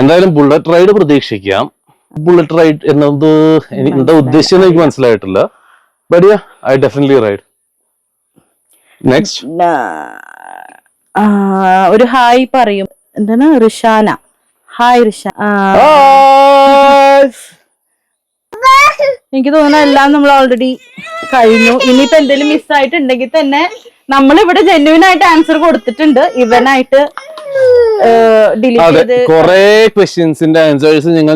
എന്തായാലും ബുള്ളറ്റ് റൈഡ് പ്രതീക്ഷിക്കാം. ബുള്ളറ്റ് റൈഡ് എന്നത് എന്താ ഉദ്ദേശിച്ചത് എനിക്ക് മനസ്സിലായിട്ടില്ല. But yeah, I definitely ride. Next ഒരു ഹായ് പറയും. എന്താണ്? റിഷാന. ഹായ് റിഷാന. എനിക്ക് തോന്നുന്നു എല്ലാം നമ്മൾ ഓൾറെഡി കഴിഞ്ഞു. ഇനിയിപ്പോ എന്തെങ്കിലും മിസ്സായിട്ടുണ്ടെങ്കിൽ തന്നെ നമ്മളിവിടെ ജെന്യുവൻ ആയിട്ട് ആൻസർ കൊടുത്തിട്ടുണ്ട്. ഇവനായിട്ട് കുറെ ക്വസ്റ്റ്യൻസിന്റെ ആൻസേഴ്സ് നിങ്ങൾ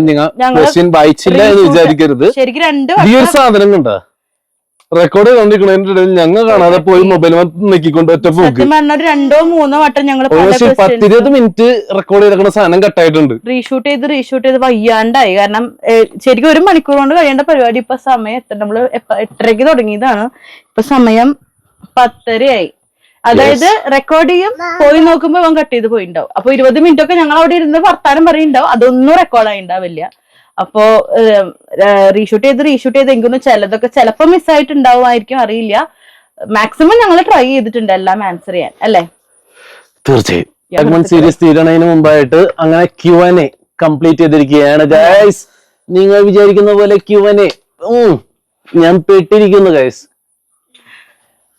ക്വസ്റ്റ്യൻ വായിച്ചില്ല എന്ന് വിചാരിക്കരുത്. ശരിക്കും 2 ഈ ഒരു സാധനം കണ്ടോ? റെക്കോർഡ് കണ്ടിരിക്കണതിന്റെ ഇടയിൽ ഞങ്ങൾ കാണാതെ പോയി മൊബൈൽ നെക്കിക്കൊണ്ട് ഒറ്റ പോക്ക്. സത്യം പറഞ്ഞ 2-3 വട്ടം ഞങ്ങൾ 10-20 മിനിറ്റ് റെക്കോർഡ് ചെയ്തിരിക്കുന്ന സാധനം കട്ടായിട്ടുണ്ട്. റീഷൂട്ട് ചെയ്ത് വയ്യാണ്ടായി. കാരണം ശരിക്കും 1 മണിക്കൂർ കൊണ്ട് കഴിയേണ്ട പരിപാടി ഇപ്പൊ സമയം എത്ര, നമ്മള് 8:30 തുടങ്ങിയതാണ്, ഇപ്പൊ സമയം 10:30 ആയി. അതായത് റെക്കോർഡ് ചെയ്യും, പോയി നോക്കുമ്പോ ഇവൻ കട്ട് ചെയ്ത് പോയിണ്ടാവും. അപ്പൊ 20 മിനിറ്റ് ഒക്കെ ഞങ്ങൾ അവിടെ ഇരുന്ന് വർത്താനം പറയുന്നുണ്ടാവും, അതൊന്നും റെക്കോർഡായി ഉണ്ടാവില്ല. അപ്പോ റീഷൂട്ട് ചെയ്ത് എനിക്കൊന്ന് ചിലതൊക്കെ ചിലപ്പോ മിസ്സായിട്ടുണ്ടാവുമായിരിക്കും, അറിയില്ല. മാക്സിമം ഞങ്ങൾ ട്രൈ ചെയ്തിട്ടുണ്ട് എല്ലാം ആൻസർ ചെയ്യാൻ, അല്ലേ? തീർച്ചയായും സീരീസ് തീരണതിന് മുമ്പായിട്ട് അങ്ങനെ Q&A കംപ്ലീറ്റ് ചെയ്തിരിക്കുകയാണ് ഗൈസ്. നിങ്ങൾ വിചാരിക്കുന്ന പോലെ Q&A ഞാൻ പെട്ടിരിക്കുന്നു ഗൈസ്.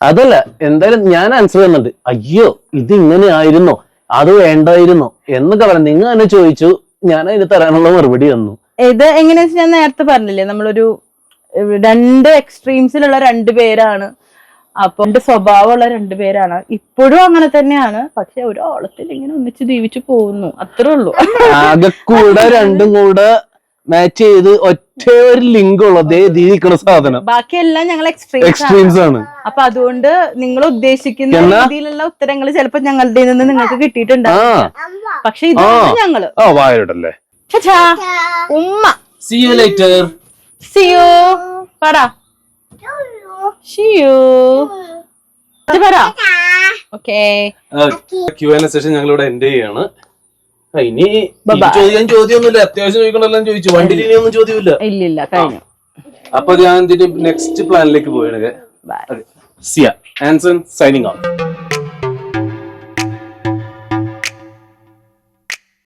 അതല്ല, എന്തായാലും ഞാൻ ആൻസർ ചെയ്യുന്നുണ്ട്. അയ്യോ ഇത് ഇങ്ങനെ ആയിരുന്നോ, അത് വേണ്ടായിരുന്നോ എന്നൊക്കെ പറയാം. നിങ്ങൾ തന്നെ ചോദിച്ചു, ഞാൻ അതിന് തരാനുള്ള മറുപടി തന്നു. ഇത് എങ്ങനെയാ ഞാൻ നേരത്തെ പറഞ്ഞില്ലേ, നമ്മളൊരു 2 എക്സ്ട്രീംസിലുള്ള 2 പേരാണ്. അപ്പൊ സ്വഭാവമുള്ള 2 പേരാണ്. ഇപ്പോഴും അങ്ങനെ തന്നെയാണ്, പക്ഷെ ഒരു ഓളത്തിൽ ഇങ്ങനെ ഒന്നിച്ച് ജീവിച്ചു പോകുന്നു, അത്രേ ഉള്ളൂ. ആകെ കൂടെ 2ഉം കൂടെ മാച്ച് ചെയ്ത് ഒറ്റ ഒരു ലിങ്ക് ഉള്ളത് ഇരിക്കുന്ന സാധനം. ബാക്കിയെല്ലാം ഞങ്ങൾ എക്സ്ട്രീംസ് ആണ്. അപ്പൊ അതുകൊണ്ട് നിങ്ങൾ ഉദ്ദേശിക്കുന്ന രീതിയിലുള്ള ഉത്തരങ്ങൾ ചിലപ്പോ ഞങ്ങളുടെ നിന്ന് നിങ്ങൾക്ക് കിട്ടിയിട്ടുണ്ടാവും. പക്ഷെ ഇതാണ് ഞങ്ങള് വായടല്ലേ ഉമ്മ. See you later. See you. പറ. See you. പറ. Okay. Q&A സെഷൻ ഞങ്ങളിവിടെ എൻഡ് ചെയ്യാണ്. ഇനി ചോദിക്കാൻ ചോദ്യമൊന്നുമില്ല, അത്യാവശ്യം ചോദിക്കണെല്ലാം ചോദിച്ചു. വണ്ടിയിൽ ഇനിയൊന്നും ചോദ്യമില്ല. ഇല്ല കഴിഞ്ഞു. അപ്പൊ ഞാൻ ഇതിന്റെ നെക്സ്റ്റ് പ്ലാനിലേക്ക് പോയാണ്. സിയ ആൻസൺ സൈനിങ് ഔട്ട്.